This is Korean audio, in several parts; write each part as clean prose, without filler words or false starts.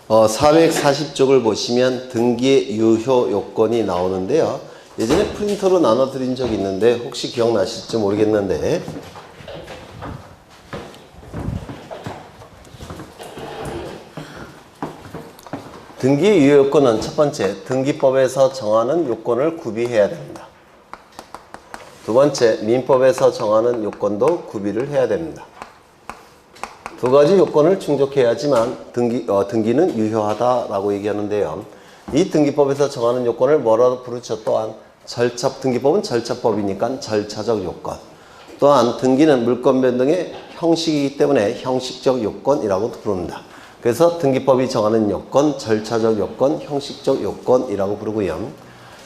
440쪽을 보시면 등기의 유효 요건이 나오는데요. 예전에 프린터로 나눠 드린 적이 있는데 혹시 기억나실지 모르겠는데 등기 유효 요건은 첫 번째, 등기법에서 정하는 요건을 구비해야 됩니다. 두 번째, 민법에서 정하는 요건도 구비를 해야 됩니다. 두 가지 요건을 충족해야지만 등기는 유효하다라고 얘기하는데요. 이 등기법에서 정하는 요건을 뭐라고 부르죠? 또한 등기법은 절차법이니까 절차적 요건. 또한 등기는 물권 변동의 형식이기 때문에 형식적 요건이라고도 부릅니다. 그래서 등기법이 정하는 요건, 절차적 요건, 형식적 요건이라고 부르고요.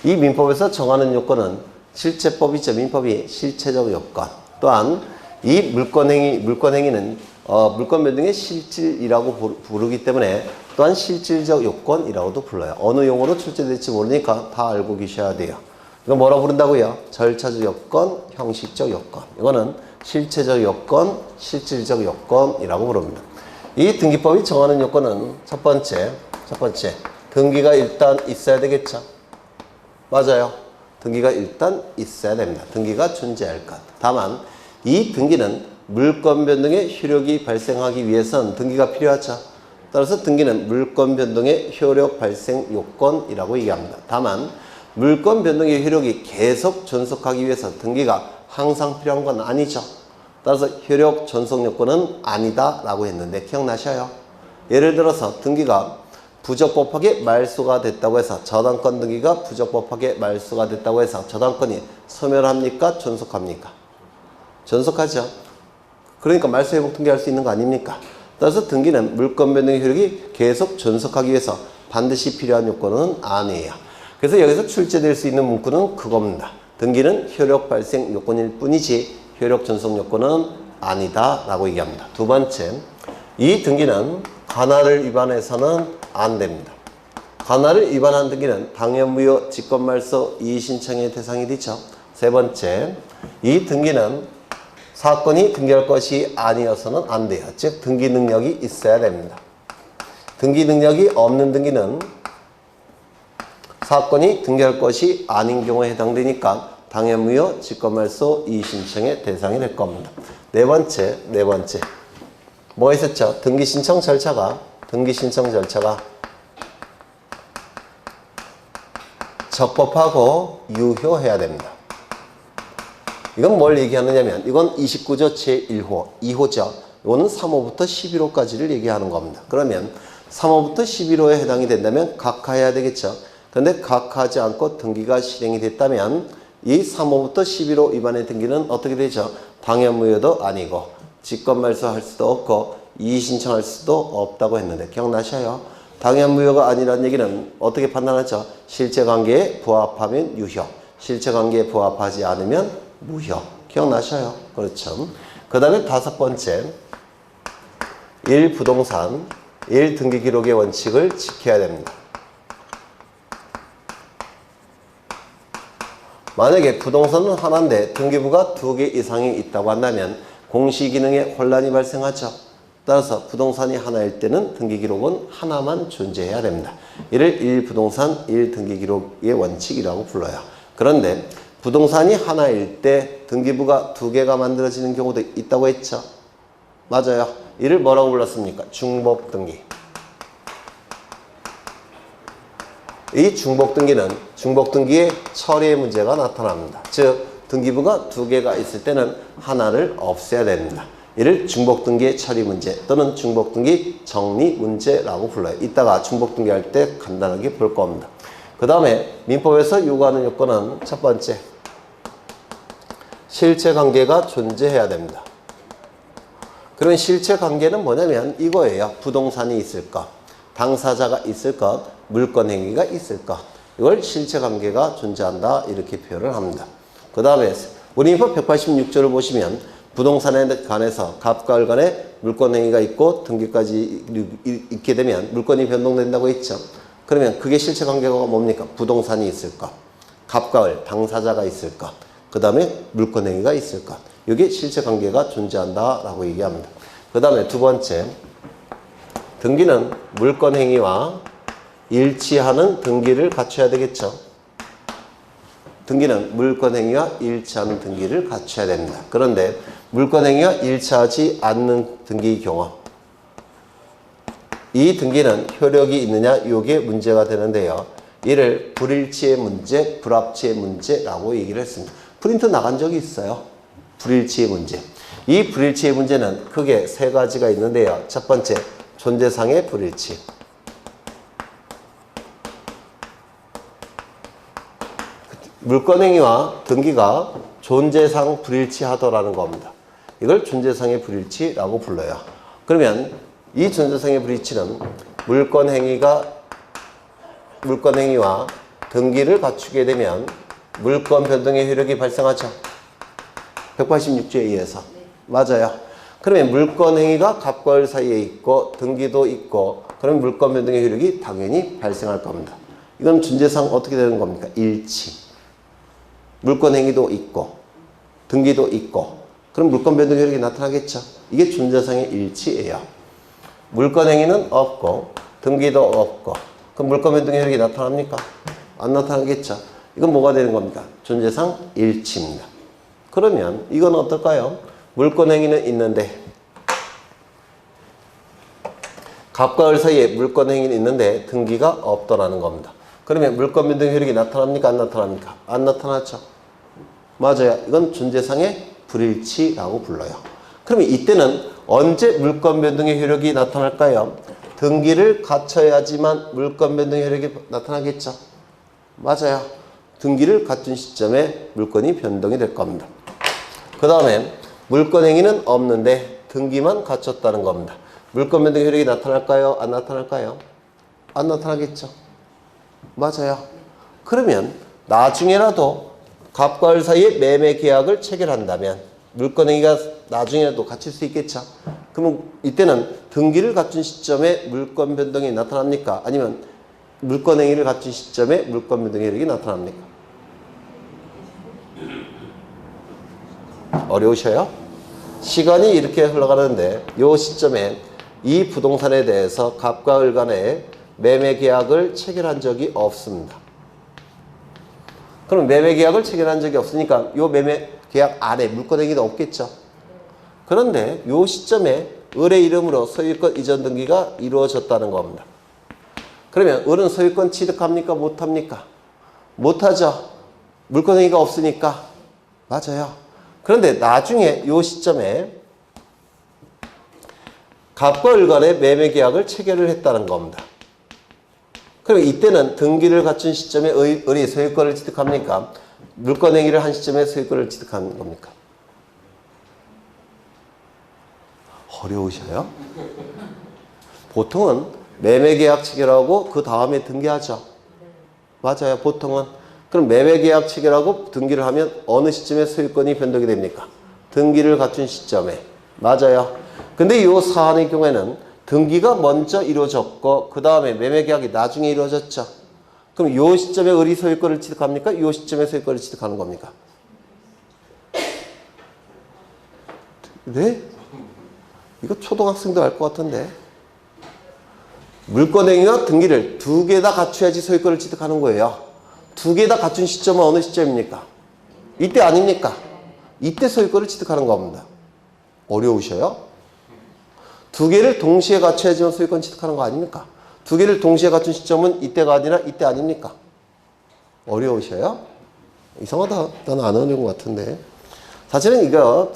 이 민법에서 정하는 요건은 실체법이죠. 민법이 실체적 요건. 또한 이 물권행위는 물권 변동의 실질이라고 부르기 때문에 또한 실질적 요건이라고도 불러요. 어느 용어로 출제될지 모르니까 다 알고 계셔야 돼요. 이거 뭐라 부른다고요? 절차적 요건, 형식적 요건. 이거는 실체적 요건, 실질적 요건이라고 부릅니다. 이 등기법이 정하는 요건은 첫 번째, 등기가 일단 있어야 되겠죠? 맞아요. 등기가 일단 있어야 됩니다. 등기가 존재할 것. 다만 이 등기는 물권 변동의 효력이 발생하기 위해선 등기가 필요하죠. 따라서 등기는 물권 변동의 효력 발생 요건이라고 얘기합니다. 다만 물권 변동의 효력이 계속 존속하기 위해서 등기가 항상 필요한 건 아니죠. 따라서 효력 존속 요건은 아니다라고 했는데 기억나셔요? 예를 들어서 등기가 부적법하게 말소가 됐다고 해서 저당권 등기가 부적법하게 말소가 됐다고 해서 저당권이 소멸합니까? 존속합니까? 존속하죠. 그러니까 말소 회복 등기할 수 있는 거 아닙니까? 따라서 등기는 물권 변동의 효력이 계속 존속하기 위해서 반드시 필요한 요건은 아니에요. 그래서 여기서 출제될 수 있는 문구는 그겁니다. 등기는 효력 발생 요건일 뿐이지 효력 존속 요건은 아니다 라고 얘기합니다. 두 번째, 이 등기는 관할을 위반해서는 안 됩니다. 관할을 위반한 등기는 당연무효 직권말소 이의신청의 대상이 되죠. 세 번째, 이 등기는 사건이 등기할 것이 아니어서는 안 돼요. 즉 등기 능력이 있어야 됩니다. 등기 능력이 없는 등기는 사건이 등기할 것이 아닌 경우에 해당되니까 당연무효 직권말소 이의신청의 대상이 될 겁니다. 네 번째 뭐 있었죠? 등기신청 절차가 적법하고 유효해야 됩니다. 이건 뭘 얘기하느냐면 이건 29조 제1호, 2호죠. 이거는 3호부터 11호까지를 얘기하는 겁니다. 그러면 3호부터 11호에 해당이 된다면 각하해야 되겠죠. 그런데 각하하지 않고 등기가 실행이 됐다면 이 3호부터 11호 위반의 등기는 어떻게 되죠? 당연무효도 아니고 직권말소할 수도 없고 이의신청할 수도 없다고 했는데 기억나셔요? 당연무효가 아니라는 얘기는 어떻게 판단하죠? 실체관계에 부합하면 유효, 실체관계에 부합하지 않으면 무효. 기억나셔요? 그렇죠. 그 다음에 다섯 번째, 1부동산 1등기기록의 원칙을 지켜야 됩니다. 만약에 부동산은 하나인데 등기부가 2개 이상이 있다고 한다면 공시기능에 혼란이 발생하죠. 따라서 부동산이 하나일 때는 등기기록은 하나만 존재해야 됩니다. 이를 1부동산 1등기기록의 원칙이라고 불러요. 그런데 부동산이 하나일 때 등기부가 2개가 만들어지는 경우도 있다고 했죠. 맞아요. 이를 뭐라고 불렀습니까? 중복등기. 이 중복등기의 처리의 문제가 나타납니다. 즉 등기부가 2개가 있을 때는 하나를 없애야 됩니다. 이를 중복등기의 처리 문제 또는 중복등기 정리 문제라고 불러요. 이따가 중복등기 할 때 간단하게 볼 겁니다. 그 다음에 민법에서 요구하는 요건은 첫 번째, 실체관계가 존재해야 됩니다. 그러면 실체관계는 뭐냐면 이거예요. 부동산이 있을 것, 당사자가 있을 것, 물권행위가 있을 것. 이걸 실체관계가 존재한다 이렇게 표현을 합니다. 그 다음에 우리 민법 186조를 보시면 부동산에 관해서 갑과 을 간에 물권행위가 있고 등기까지 있게 되면 물권이 변동된다고 했죠. 그러면 그게 실체관계가 뭡니까? 부동산이 있을 것, 갑과 을, 당사자가 있을 것, 그 다음에 물권행위가 있을 것. 이게 실체관계가 존재한다라고 얘기합니다. 그 다음에 두 번째, 등기는 물권 행위와 일치하는 등기를 갖춰야 되겠죠. 등기는 물권 행위와 일치하는 등기를 갖춰야 됩니다. 그런데 물권 행위와 일치하지 않는 등기의 경우 이 등기는 효력이 있느냐 이게 문제가 되는데요. 이를 불일치의 문제, 불합치의 문제라고 얘기를 했습니다. 프린트 나간 적이 있어요. 불일치의 문제. 이 불일치의 문제는 크게 세 가지가 있는데요. 첫 번째, 존재상의 불일치. 물권행위와 등기가 존재상 불일치하더라는 겁니다. 이걸 존재상의 불일치라고 불러요. 그러면 이 존재상의 불일치는 물권행위와 등기를 갖추게 되면 물권 변동의 효력이 발생하죠. 186조에 의해서. 맞아요. 그러면 물권행위가 갑과 을 사이에 있고 등기도 있고 그러면 물권 변동의 효력이 당연히 발생할 겁니다. 이건 존재상 어떻게 되는 겁니까? 일치. 물권행위도 있고 등기도 있고 그럼 물권 변동 효력이 나타나겠죠. 이게 존재상의 일치예요. 물권행위는 없고 등기도 없고 그럼 물권 변동 효력이 나타납니까? 안 나타나겠죠. 이건 뭐가 되는 겁니까? 존재상 일치입니다. 그러면 이건 어떨까요? 물권행위는 있는데 갑과 을 사이에 물권행위는 있는데 등기가 없더라는 겁니다. 그러면 물권 변동 효력이 나타납니까? 안 나타납니까? 안 나타나죠. 맞아요. 이건 존재상의 불일치라고 불러요. 그러면 이때는 언제 물권 변동의 효력이 나타날까요? 등기를 갖춰야지만 물권 변동의 효력이 나타나겠죠. 맞아요. 등기를 갖춘 시점에 물권이 변동이 될 겁니다. 그 다음에 물권 행위는 없는데 등기만 갖췄다는 겁니다. 물권 변동 효력이 나타날까요? 안 나타날까요? 안 나타나겠죠. 맞아요. 그러면 나중에라도 갑과 을 사이에 매매 계약을 체결한다면 물권 행위가 나중에라도 갖출 수 있겠죠. 그러면 이때는 등기를 갖춘 시점에 물권 변동이 나타납니까? 아니면 물권 행위를 갖춘 시점에 물권 변동 효력이 나타납니까? 어려우셔요? 시간이 이렇게 흘러가는데 이 시점에 이 부동산에 대해서 갑과 을 간에 매매 계약을 체결한 적이 없습니다. 그럼 매매 계약을 체결한 적이 없으니까 이 매매 계약 안에 물권 행위도 없겠죠. 그런데 이 시점에 을의 이름으로 소유권 이전 등기가 이루어졌다는 겁니다. 그러면 을은 소유권 취득합니까? 못합니까? 못하죠. 물권 행위가 없으니까. 맞아요. 그런데 나중에 이 시점에 갑과 을 간에 매매 계약을 체결을 했다는 겁니다. 그럼 이때는 등기를 갖춘 시점에 을이 소유권을 취득합니까? 물권 행위를 한 시점에 소유권을 취득하는 겁니까? 어려우셔요? 보통은 매매계약 체결하고 그 다음에 등기하죠. 맞아요. 보통은. 그럼 매매계약 체결하고 등기를 하면 어느 시점에 소유권이 변동이 됩니까? 등기를 갖춘 시점에. 맞아요. 근데 이 사안의 경우에는 등기가 먼저 이루어졌고 그 다음에 매매계약이 나중에 이루어졌죠. 그럼 이 시점에 을이 소유권을 취득합니까? 이 시점에 소유권을 취득하는 겁니까? 네? 이거 초등학생도 알 것 같은데. 물권행위와 등기를 두 개 다 갖춰야지 소유권을 취득하는 거예요. 두 개 다 갖춘 시점은 어느 시점입니까? 이때 아닙니까? 이때 소유권을 취득하는 겁니다. 어려우셔요? 두 개를 동시에 갖춰야지만 소유권 취득하는 거 아닙니까? 두 개를 동시에 갖춘 시점은 이때가 아니라 이때 아닙니까? 어려우셔요? 이상하다. 나는 안 어려운 것 같은데. 사실은 이거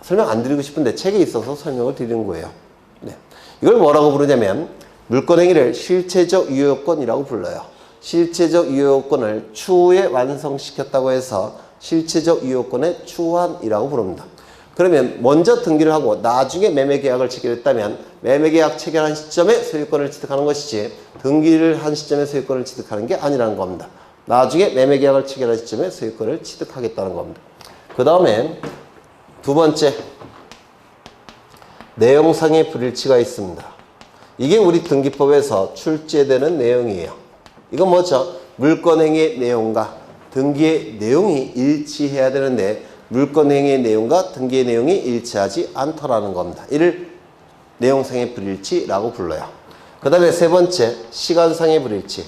설명 안 드리고 싶은데 책에 있어서 설명을 드리는 거예요. 네. 이걸 뭐라고 부르냐면 물권행위를 실체적 유효요건이라고 불러요. 실체적 유효요건을 추후에 완성시켰다고 해서 실체적 유효요건의 추환이라고 부릅니다. 그러면 먼저 등기를 하고 나중에 매매계약을 체결했다면 매매계약 체결한 시점에 소유권을 취득하는 것이지 등기를 한 시점에 소유권을 취득하는 게 아니라는 겁니다. 나중에 매매계약을 체결한 시점에 소유권을 취득하겠다는 겁니다. 그 다음에 두 번째, 내용상의 불일치가 있습니다. 이게 우리 등기법에서 출제되는 내용이에요. 이건 뭐죠? 물권행위의 내용과 등기의 내용이 일치해야 되는데 물권행위의 내용과 등기의 내용이 일치하지 않더라는 겁니다. 이를 내용상의 불일치라고 불러요. 그 다음에 세 번째, 시간상의 불일치.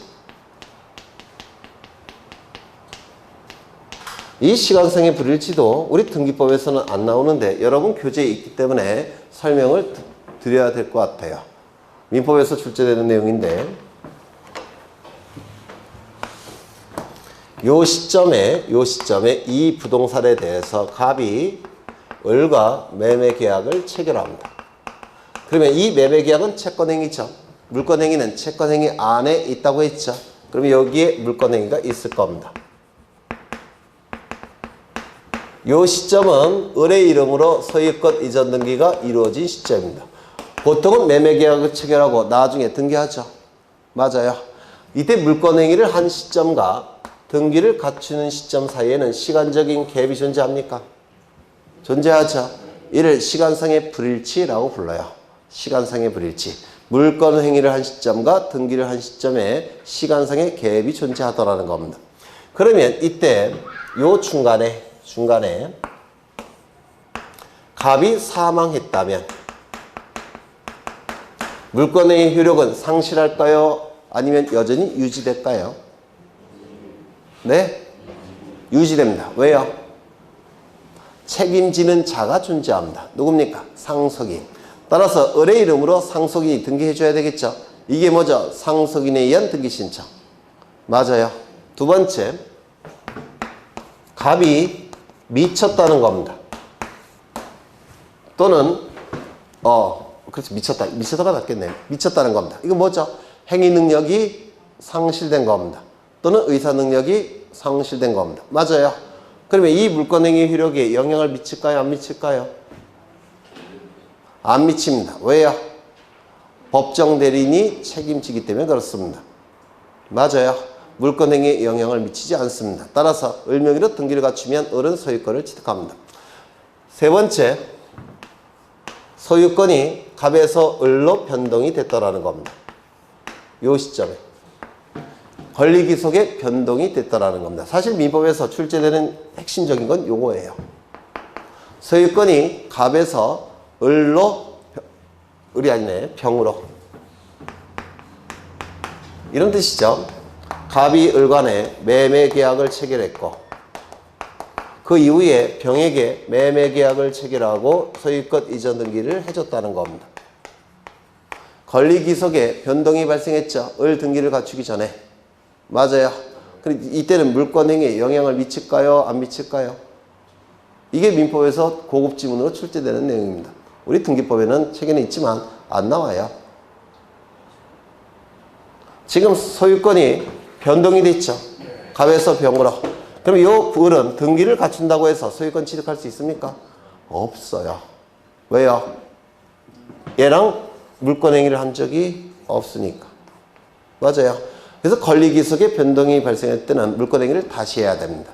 이 시간상의 불일치도 우리 등기법에서는 안 나오는데 여러분 교재에 있기 때문에 설명을 드려야 될 것 같아요. 민법에서 출제되는 내용인데 요 시점에 이 부동산에 대해서 갑이 을과 매매 계약을 체결합니다. 그러면 이 매매 계약은 채권행위죠. 물권행위는 채권행위 안에 있다고 했죠. 그러면 여기에 물권행위가 있을 겁니다. 요 시점은 을의 이름으로 소유권 이전 등기가 이루어진 시점입니다. 보통은 매매 계약을 체결하고 나중에 등기하죠. 맞아요. 이때 물권행위를 한 시점과 등기를 갖추는 시점 사이에는 시간적인 갭이 존재합니까? 존재하죠. 이를 시간상의 불일치라고 불러요. 시간상의 불일치. 물권 행위를 한 시점과 등기를 한 시점에 시간상의 갭이 존재하더라는 겁니다. 그러면 이때 요 중간에 갑이 사망했다면 물권행위 효력은 상실할까요? 아니면 여전히 유지될까요? 네? 유지됩니다. 왜요? 책임지는 자가 존재합니다. 누굽니까? 상속인. 따라서 을의 이름으로 상속인이 등기해줘야 되겠죠. 이게 뭐죠? 상속인에 의한 등기 신청. 맞아요. 두 번째, 갑이 미쳤다는 겁니다. 또는 그렇지, 미쳤다가 낫겠네요. 미쳤다는 겁니다. 이거 뭐죠? 행위 능력이 상실된 겁니다. 또는 의사 능력이 상실된 겁니다. 맞아요. 그러면 이 물권행위 효력에 영향을 미칠까요? 안 미칠까요? 안 미칩니다. 왜요? 법정 대리인이 책임지기 때문에 그렇습니다. 맞아요. 물권행위에 영향을 미치지 않습니다. 따라서 을 명의로 등기를 갖추면 을은 소유권을 취득합니다. 세 번째, 소유권이 갑에서 을로 변동이 됐다라는 겁니다. 요 시점에. 권리기속의 변동이 됐다라는 겁니다. 사실 민법에서 출제되는 핵심적인 건 요거예요. 소유권이 갑에서 을로, 을이 아니네, 병으로. 이런 뜻이죠. 갑이 을 간에 매매 계약을 체결했고 그 이후에 병에게 매매 계약을 체결하고 소유권 이전 등기를 해줬다는 겁니다. 권리기속에 변동이 발생했죠. 을 등기를 갖추기 전에. 맞아요. 이때는 물권행위에 영향을 미칠까요? 안 미칠까요? 이게 민법에서 고급 지문으로 출제되는 내용입니다. 우리 등기법에는 책에는 있지만 안 나와요. 지금 소유권이 변동이 됐죠. 갑에서 병으로. 그럼 요 을은 등기를 갖춘다고 해서 소유권 취득할 수 있습니까? 없어요. 왜요? 얘랑 물권행위를 한 적이 없으니까. 맞아요. 그래서 권리기속의 변동이 발생할 때는 물권행위를 다시 해야 됩니다.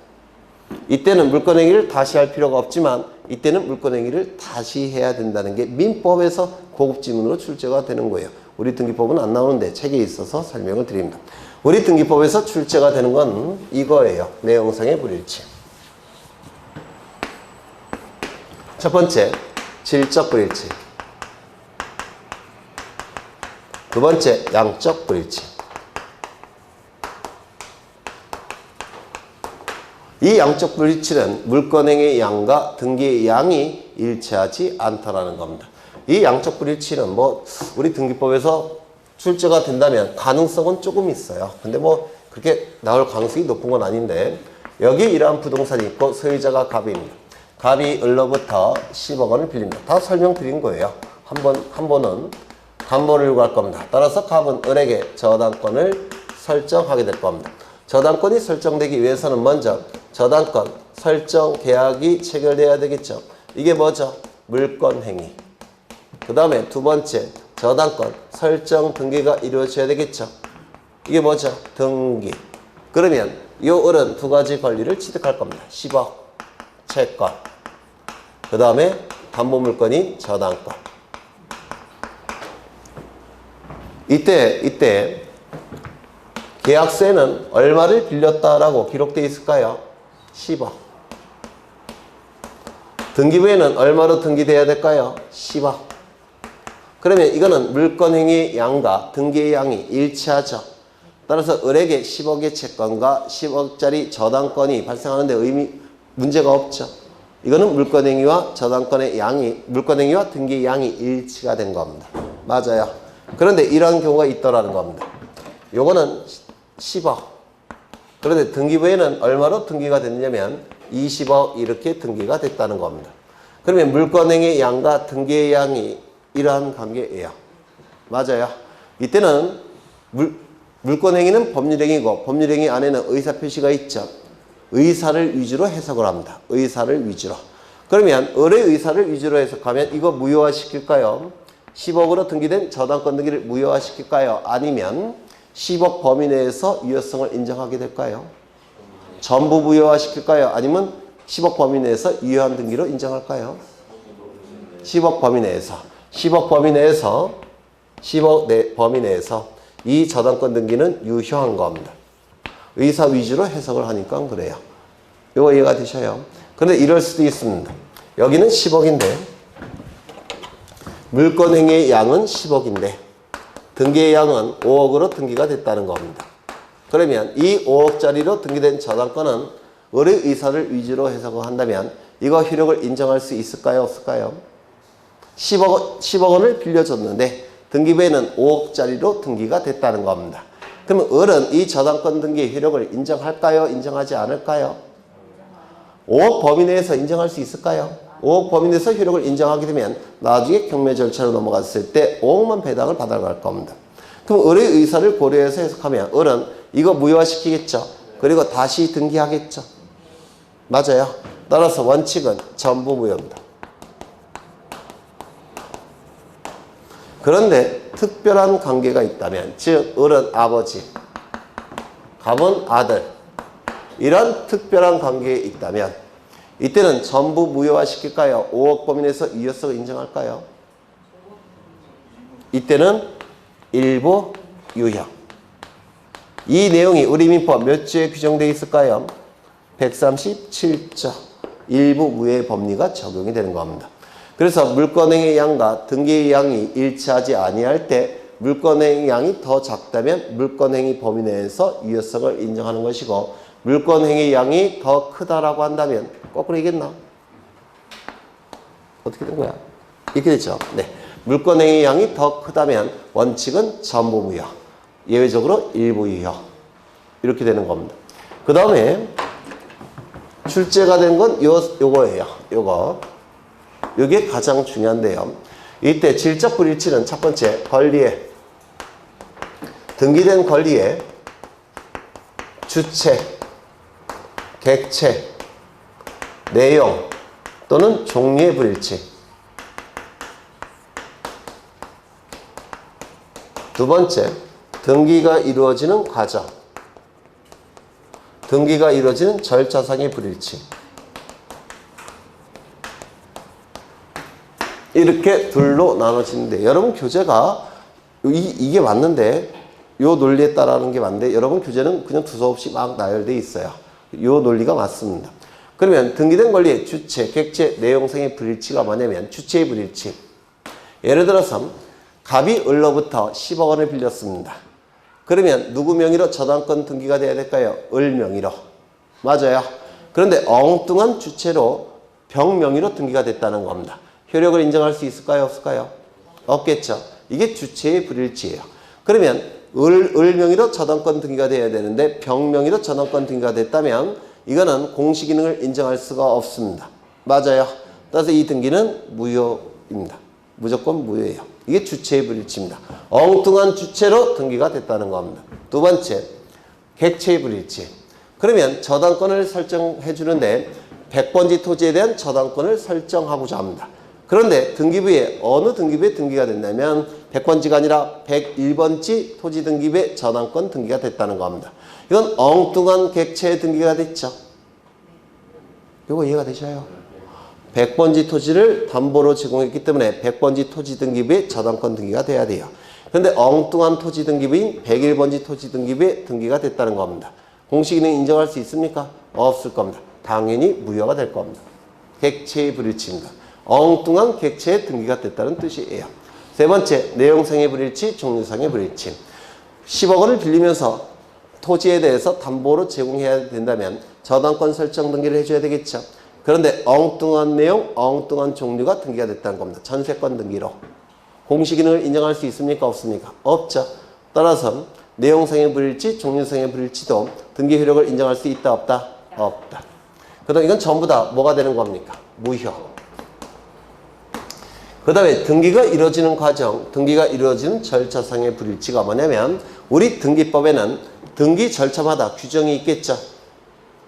이때는 물권행위를 다시 할 필요가 없지만 이때는 물권행위를 다시 해야 된다는 게 민법에서 고급 지문으로 출제가 되는 거예요. 우리 등기법은 안 나오는데 책에 있어서 설명을 드립니다. 우리 등기법에서 출제가 되는 건 이거예요. 내용상의 불일치. 첫 번째, 질적 불일치. 두 번째, 양적 불일치. 이 양적 불일치는 물권행위의 양과 등기의 양이 일치하지 않다라는 겁니다. 이 양적 불일치는 우리 등기법에서 출제가 된다면 가능성은 조금 있어요. 근데 그렇게 나올 가능성이 높은 건 아닌데 여기 이러한 부동산이 있고 소유자가 갑입니다. 갑이 을로부터 10억 원을 빌립니다. 다 설명드린 거예요. 한 번은 담보를 요구할 겁니다. 따라서 갑은 을에게 저당권을 설정하게 될 겁니다. 저당권이 설정되기 위해서는 먼저 저당권 설정 계약이 체결돼야 되겠죠. 이게 뭐죠? 물권행위. 그 다음에 두 번째, 저당권 설정 등기가 이루어져야 되겠죠. 이게 뭐죠? 등기. 그러면 이 을은 두 가지 권리를 취득할 겁니다. 10억 채권, 그 다음에 담보물권인 저당권. 이때 계약서에는 얼마를 빌렸다라고 기록되어 있을까요? 10억. 등기부에는 얼마로 등기돼야 될까요? 10억. 그러면 이거는 물권행위의 양과 등기의 양이 일치하죠. 따라서 을에게 10억의 채권과 10억짜리 저당권이 발생하는데 문제가 없죠. 이거는 물권행위와 저당권의 양이, 물권행위와 등기의 양이 일치가 된 겁니다. 맞아요. 그런데 이러한 경우가 있더라는 겁니다. 요거는 10억. 그런데 등기부에는 얼마로 등기가 됐냐면 20억 이렇게 등기가 됐다는 겁니다. 그러면 물권행위의 양과 등기의 양이 이러한 관계예요. 맞아요. 이때는 물권행위는 법률행위고 법률행위 안에는 의사표시가 있죠. 의사를 위주로 해석을 합니다. 의사를 위주로. 그러면 을의 의사를 위주로 해석하면 이거 무효화시킬까요? 10억으로 등기된 저당권 등기를 무효화시킬까요? 아니면 10억 범위 내에서 유효성을 인정하게 될까요? 전부 무효화시킬까요? 아니면 10억 범위 내에서 유효한 등기로 인정할까요? 10억 범위 내에서. 10억 범위 내에서 10억 범위 내에서 이 저당권 등기는 유효한 겁니다. 의사 위주로 해석을 하니까 그래요. 이거 이해가 되셔요? 그런데 이럴 수도 있습니다. 여기는 10억인데 물권행위의 양은 10억인데 등기의 양은 5억으로 등기가 됐다는 겁니다. 그러면 이 5억짜리로 등기된 저당권은 을의 의사를 위주로 해석을 한다면 이거 효력을 인정할 수 있을까요? 없을까요? 10억 원을 빌려줬는데 등기부에는 5억짜리로 등기가 됐다는 겁니다. 그러면 을은 이 저당권 등기의 효력을 인정할까요? 인정하지 않을까요? 5억 범위 내에서 인정할 수 있을까요? 5억 범위 내에서 효력을 인정하게 되면 나중에 경매 절차로 넘어갔을 때 5억만 배당을 받아갈 겁니다. 그럼 을의 의사를 고려해서 해석하면 을은 이거 무효화시키겠죠. 그리고 다시 등기하겠죠. 맞아요. 따라서 원칙은 전부 무효입니다. 그런데 특별한 관계가 있다면, 즉 을은 아버지, 갑은 아들, 이런 특별한 관계에 있다면 이때는 전부 무효화시킬까요? 5억 범위 내에서 유효성을 인정할까요? 이때는 일부 유효. 이 내용이 우리 민법 몇 조에 규정되어 있을까요? 137조. 일부 무효의 법리가 적용이 되는 겁니다. 그래서 물권행위의 양과 등기의 양이 일치하지 아니할 때 물권행위 양이 더 작다면 물권행위 범위 내에서 유효성을 인정하는 것이고, 물권행위 양이 더 크다라고 한다면 거꾸로 얘기했나? 어떻게 된 거야? 이렇게 됐죠. 네. 물권행위 양이 더 크다면 원칙은 전부 무효, 예외적으로 일부 유효, 이렇게 되는 겁니다. 그 다음에 출제가 된 건 요거예요. 요게 가장 중요한데요. 이때 질적 불일치는 첫 번째, 권리에, 등기된 권리에 주체, 객체, 내용 또는 종류의 불일치. 두 번째, 등기가 이루어지는 과정, 등기가 이루어지는 절차상의 불일치. 이렇게 둘로 나눠지는데, 여러분 교재가 이게 맞는데, 요 논리에 따라하는 게 맞는데, 여러분 교재는 그냥 두서없이 막 나열되어 있어요. 요 논리가 맞습니다. 그러면 등기된 권리의 주체, 객체, 내용상의 불일치가 뭐냐면 주체의 불일치. 예를 들어서 갑이 을로부터 10억 원을 빌렸습니다. 그러면 누구 명의로 저당권 등기가 돼야 될까요? 을 명의로. 맞아요. 그런데 엉뚱한 주체로 병 명의로 등기가 됐다는 겁니다. 효력을 인정할 수 있을까요? 없을까요? 없겠죠. 이게 주체의 불일치예요. 그러면 을 명의로 저당권 등기가 돼야 되는데 병 명의로 저당권 등기가 됐다면 이거는 공시 기능을 인정할 수가 없습니다. 맞아요. 따라서 이 등기는 무효입니다. 무조건 무효예요. 이게 주체의 불일치입니다. 엉뚱한 주체로 등기가 됐다는 겁니다. 두 번째, 객체의 불일치. 그러면 저당권을 설정해 주는데 100번지 토지에 대한 저당권을 설정하고자 합니다. 그런데 등기부에 어느 등기부에 등기가 됐냐면 100번지가 아니라 101번지 토지 등기부에 저당권 등기가 됐다는 겁니다. 이건 엉뚱한 객체의 등기가 됐죠. 이거 이해가 되셔요? 100번지 토지를 담보로 제공했기 때문에 100번지 토지 등기부에 저당권 등기가 돼야 돼요. 그런데 엉뚱한 토지 등기부인 101번지 토지 등기부에 등기가 됐다는 겁니다. 공시기능 인정할 수 있습니까? 없을 겁니다. 당연히 무효가 될 겁니다. 객체의 불일치입니다. 엉뚱한 객체에 등기가 됐다는 뜻이에요. 세 번째, 내용상의 불일치, 종류상의 불일치. 10억 원을 빌리면서 토지에 대해서 담보로 제공해야 된다면 저당권 설정 등기를 해줘야 되겠죠. 그런데 엉뚱한 내용, 엉뚱한 종류가 등기가 됐다는 겁니다. 전세권 등기로. 공시기능을 인정할 수 있습니까? 없습니까? 없죠. 따라서 내용상의 불일치, 종류상의 불일치도 등기 효력을 인정할 수 있다, 없다? 없다. 그다음 이건 전부 다 뭐가 되는 겁니까? 무효. 그 다음에 등기가 이루어지는 과정, 등기가 이루어지는 절차상의 불일치가 뭐냐면 우리 등기법에는 등기 절차마다 규정이 있겠죠.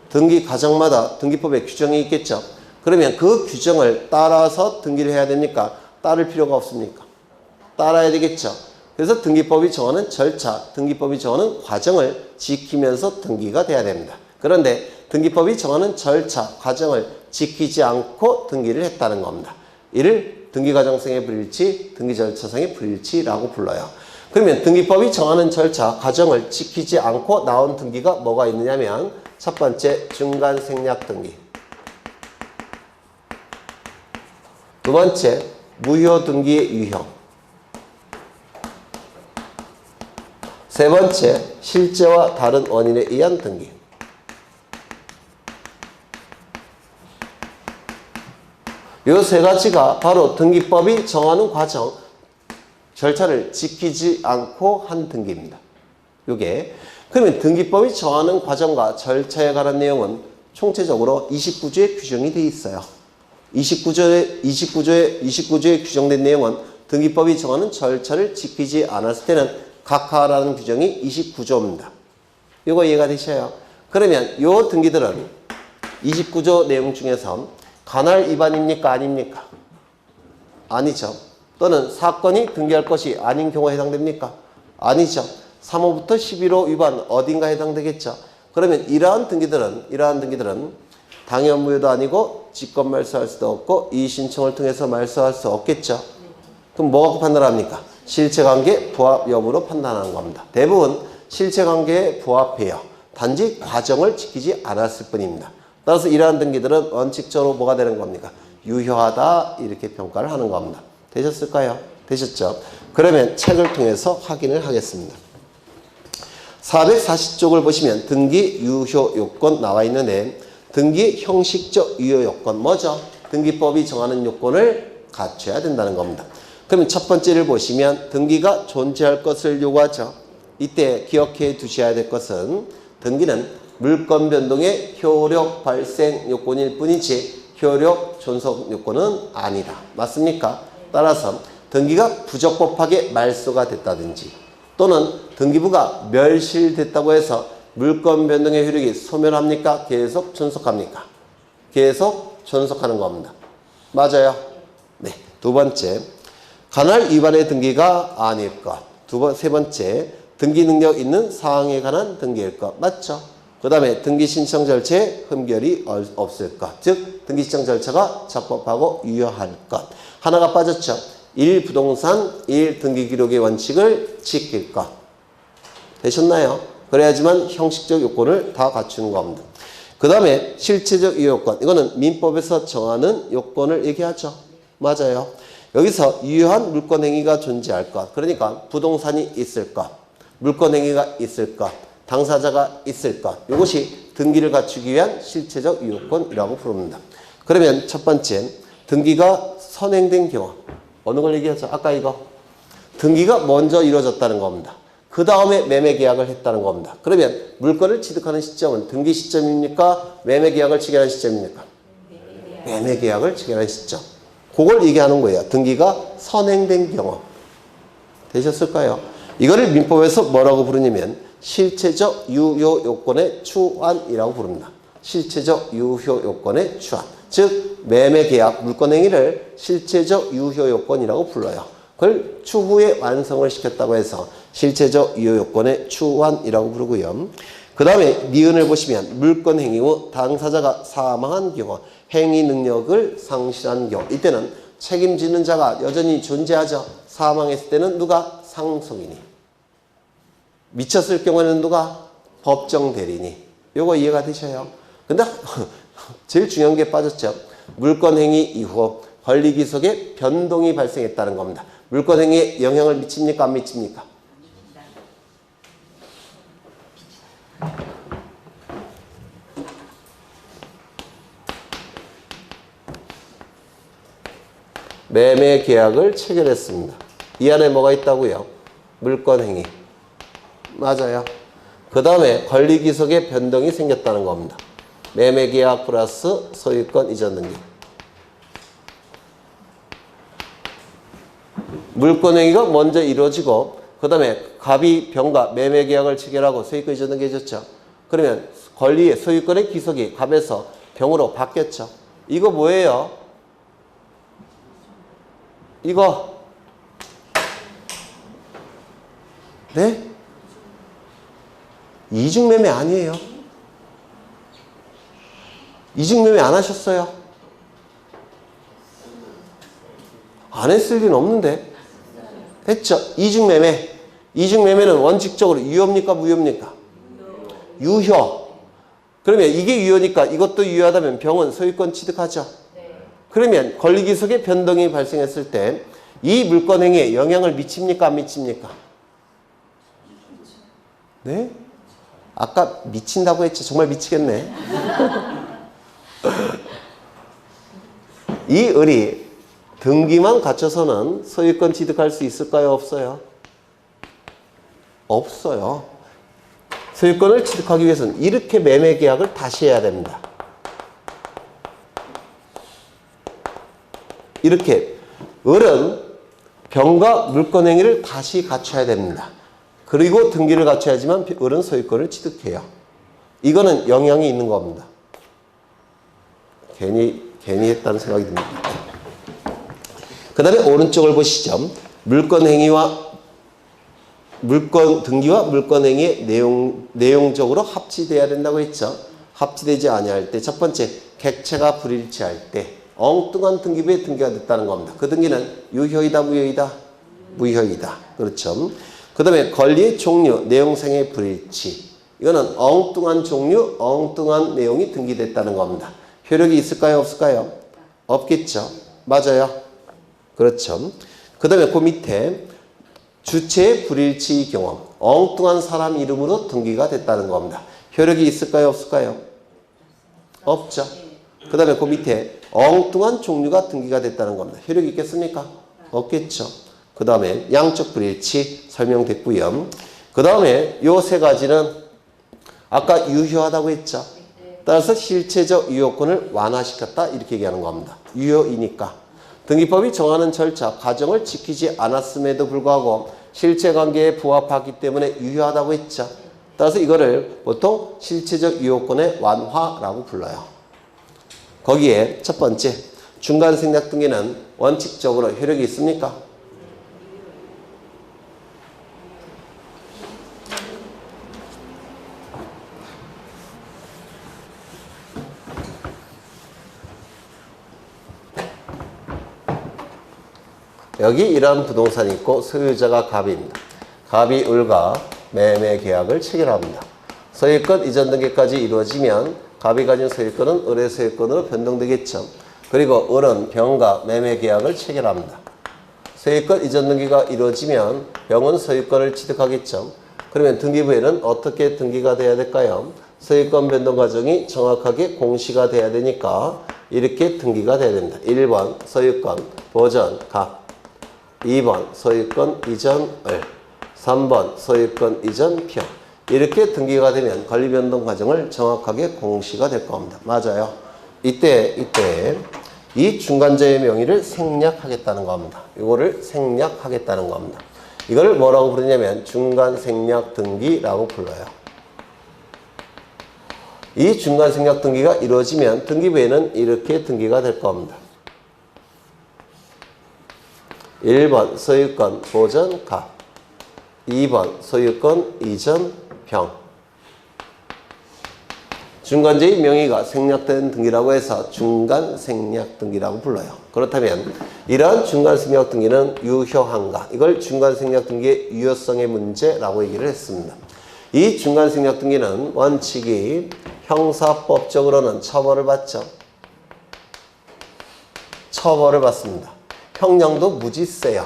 등기 과정마다 등기법에 규정이 있겠죠. 그러면 그 규정을 따라서 등기를 해야 됩니까? 따를 필요가 없습니까? 따라야 되겠죠. 그래서 등기법이 정하는 절차, 등기법이 정하는 과정을 지키면서 등기가 돼야 됩니다. 그런데 등기법이 정하는 절차, 과정을 지키지 않고 등기를 했다는 겁니다. 이를 등기과정상의 불일치, 등기절차상의 불일치라고 불러요. 그러면 등기법이 정하는 절차, 과정을 지키지 않고 나온 등기가 뭐가 있느냐면 첫 번째, 중간 생략 등기. 두 번째, 무효 등기의 유형. 세 번째, 실제와 다른 원인에 의한 등기. 이 세 가지가 바로 등기법이 정하는 과정, 절차를 지키지 않고 한 등기입니다. 요게. 그러면 등기법이 정하는 과정과 절차에 관한 내용은 총체적으로 29조에 규정이 되어 있어요. 29조에 규정된 내용은 등기법이 정하는 절차를 지키지 않았을 때는 각하라는 규정이 29조입니다. 요거 이해가 되셔요? 그러면 요 등기들은 29조 내용 중에서 관할 위반입니까? 아닙니까? 아니죠. 또는 사건이 등기할 것이 아닌 경우에 해당됩니까? 아니죠. 3호부터 11호 위반 어딘가 해당되겠죠. 그러면 이러한 등기들은 당연무효도 아니고 직권 말소할 수도 없고 이의신청을 통해서 말소할 수 없겠죠. 그럼 뭐 갖고 판단합니까? 실체관계 부합 여부로 판단하는 겁니다. 대부분 실체관계에 부합해요. 단지 과정을 지키지 않았을 뿐입니다. 따라서 이러한 등기들은 원칙적으로 뭐가 되는 겁니까? 유효하다 이렇게 평가를 하는 겁니다. 되셨을까요? 되셨죠? 그러면 책을 통해서 확인을 하겠습니다. 440쪽을 보시면 등기 유효 요건 나와 있는데 등기 형식적 유효 요건 뭐죠? 등기법이 정하는 요건을 갖춰야 된다는 겁니다. 그러면 첫 번째를 보시면 등기가 존재할 것을 요구하죠. 이때 기억해 두셔야 될 것은 등기는 물권 변동의 효력 발생 요건일 뿐이지 효력 존속 요건은 아니다. 맞습니까? 따라서 등기가 부적법하게 말소가 됐다든지 또는 등기부가 멸실됐다고 해서 물권 변동의 효력이 소멸합니까? 계속 존속합니까? 계속 존속하는 겁니다. 맞아요? 네. 두 번째, 관할 위반의 등기가 아닐 것. 세 번째, 등기 능력 있는 사항에 관한 등기일 것. 맞죠? 그 다음에 등기 신청 절차에 흠결이 없을 것. 즉 등기 신청 절차가 적법하고 유효할 것. 하나가 빠졌죠. 1. 부동산 1. 등기 기록의 원칙을 지킬 것. 되셨나요? 그래야지만 형식적 요건을 다 갖추는 겁니다. 그 다음에 실체적 유효 요건. 이거는 민법에서 정하는 요건을 얘기하죠. 맞아요. 여기서 유효한 물권행위가 존재할 것. 그러니까 부동산이 있을 것. 물권행위가 있을 것. 당사자가 있을 것. 이것이 등기를 갖추기 위한 실체적 유효권이라고 부릅니다. 그러면 첫 번째, 등기가 선행된 경우. 어느 걸 얘기하죠? 아까 이거. 등기가 먼저 이루어졌다는 겁니다. 그 다음에 매매계약을 했다는 겁니다. 그러면 물건을 취득하는 시점은 등기 시점입니까? 매매계약을 체결한 시점입니까? 매매계약을 체결한 시점. 그걸 얘기하는 거예요. 등기가 선행된 경우. 되셨을까요? 이거를 민법에서 뭐라고 부르냐면 실체적 유효 요건의 추안이라고 부릅니다. 실체적 유효 요건의 추안. 즉 매매계약 물권행위를 실체적 유효 요건이라고 불러요. 그걸 추후에 완성을 시켰다고 해서 실체적 유효 요건의 추안이라고 부르고요. 그 다음에 니은을 보시면 물권행위 후 당사자가 사망한 경우 행위 능력을 상실한 경우 이때는 책임지는 자가 여전히 존재하죠. 사망했을 때는 누가? 상속인이. 미쳤을 경우에는 누가? 법정 대리인이. 요거 이해가 되셔요? 근데 제일 중요한 게 빠졌죠. 물권행위 이후 권리기속에 변동이 발생했다는 겁니다. 물권행위에 영향을 미칩니까? 안 미칩니까? 매매 계약을 체결했습니다. 이 안에 뭐가 있다고요? 물권행위. 맞아요. 그 다음에 권리기속의 변동이 생겼다는 겁니다. 매매계약 플러스 소유권 이전 등기. 물권행위가 먼저 이루어지고 그 다음에 갑이 병과 매매계약을 체결하고 소유권 이전 등기 해줬죠. 그러면 권리의 소유권의 기속이 갑에서 병으로 바뀌었죠. 이거 뭐예요? 이거 네? 이중매매 아니에요. 이중매매 안 하셨어요? 안 했을 리는 없는데 했죠. 이중매매. 이중매매는 원칙적으로 유효입니까? 무효입니까? 유효. 그러면 이게 유효니까 이것도 유효하다면 병은 소유권 취득하죠. 그러면 권리기속의 변동이 발생했을 때 이 물권행위에 영향을 미칩니까? 안 미칩니까? 네? 아까 미친다고 했죠. 정말 미치겠네. 이 을이 등기만 갖춰서는 소유권 취득할 수 있을까요? 없어요? 없어요. 소유권을 취득하기 위해서는 이렇게 매매 계약을 다시 해야 됩니다. 이렇게 을은 병과 물권행위를 다시 갖춰야 됩니다. 그리고 등기를 갖춰야지만 을은 소유권을 취득해요. 이거는 영향이 있는 겁니다. 괜히 했다는 생각이 듭니다. 그 다음에 오른쪽을 보시죠. 등기와 물권행위의 내용적으로 합치돼야 된다고 했죠. 합치되지 아니할 때 첫 번째, 객체가 불일치할 때 엉뚱한 등기부에 등기가 됐다는 겁니다. 그 등기는 유효이다, 무효이다? 무효이다. 그렇죠. 그 다음에 권리의 종류, 내용상의 불일치. 이거는 엉뚱한 종류, 엉뚱한 내용이 등기됐다는 겁니다. 효력이 있을까요? 없을까요? 없겠죠. 맞아요. 그렇죠. 그 다음에 그 밑에 주체의 불일치 경험. 엉뚱한 사람 이름으로 등기가 됐다는 겁니다. 효력이 있을까요? 없을까요? 없죠. 그 다음에 그 밑에 엉뚱한 종류가 등기가 됐다는 겁니다. 효력이 있겠습니까? 없겠죠. 그 다음에 양적 불일치 설명됐고요. 그 다음에 요 세 가지는 아까 유효하다고 했죠. 따라서 실체적 유효권을 완화시켰다 이렇게 얘기하는 겁니다. 유효이니까. 등기법이 정하는 절차, 과정을 지키지 않았음에도 불구하고 실체관계에 부합하기 때문에 유효하다고 했죠. 따라서 이거를 보통 실체적 유효권의 완화라고 불러요. 거기에 첫 번째, 중간 생략 등기는 원칙적으로 효력이 있습니까? 여기 이러한 부동산이 있고 소유자가 갑입니다. 갑이 을과 매매 계약을 체결합니다. 소유권 이전 등기까지 이루어지면 갑이 가진 소유권은 을의 소유권으로 변동되겠죠. 그리고 을은 병과 매매 계약을 체결합니다. 소유권 이전 등기가 이루어지면 병은 소유권을 취득하겠죠. 그러면 등기부에는 어떻게 등기가 돼야 될까요? 소유권 변동 과정이 정확하게 공시가 돼야 되니까 이렇게 등기가 돼야 됩니다. 1번 소유권 보전 갑, 2번 소유권 이전 을, 3번 소유권 이전 병. 이렇게 등기가 되면 권리 변동 과정을 정확하게 공시가 될 겁니다. 맞아요. 이때 이 중간자의 명의를 생략하겠다는 겁니다. 이거를 생략하겠다는 겁니다. 이걸 뭐라고 부르냐면 중간 생략 등기라고 불러요. 이 중간 생략 등기가 이루어지면 등기부에는 이렇게 등기가 될 겁니다. 1번 소유권 보전 갑, 2번 소유권 이전 병. 중간자의 명의가 생략된 등기라고 해서 중간 생략 등기라고 불러요. 그렇다면 이러한 중간 생략 등기는 유효한가? 이걸 중간 생략 등기의 유효성의 문제라고 얘기를 했습니다. 이 중간 생략 등기는 원칙이 형사법적으로는 처벌을 받죠. 처벌을 받습니다. 형량도 무지 세요.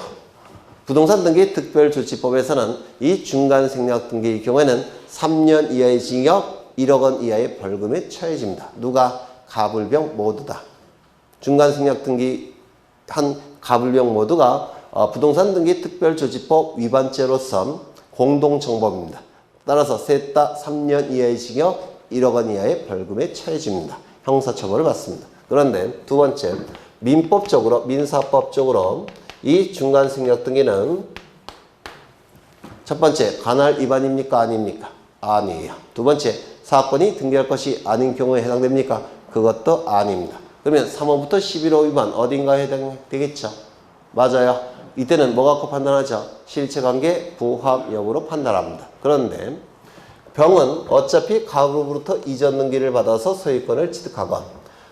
부동산 등기 특별조치법에서는 이 중간생략 등기의 경우에는 3년 이하의 징역, 1억 원 이하의 벌금에 처해집니다. 누가? 가불병 모두다. 중간생략 등기 한 가불병 모두가 부동산 등기 특별조치법 위반죄로서 공동정범입니다. 따라서 셋 다 3년 이하의 징역, 1억 원 이하의 벌금에 처해집니다. 형사처벌을 받습니다. 그런데 두 번째, 민법적으로, 민사법적으로 이 중간생략 등기는 첫 번째, 관할 위반입니까? 아닙니까? 아니에요. 두 번째, 사건이 등기할 것이 아닌 경우에 해당됩니까? 그것도 아닙니다. 그러면 3호부터 11호 위반 어딘가에 해당되겠죠? 맞아요. 이때는 뭐 갖고 판단하죠? 실체관계 부합 여부로 판단합니다. 그런데 병은 어차피 가구로부터 이전 등기를 받아서 소유권을 취득하건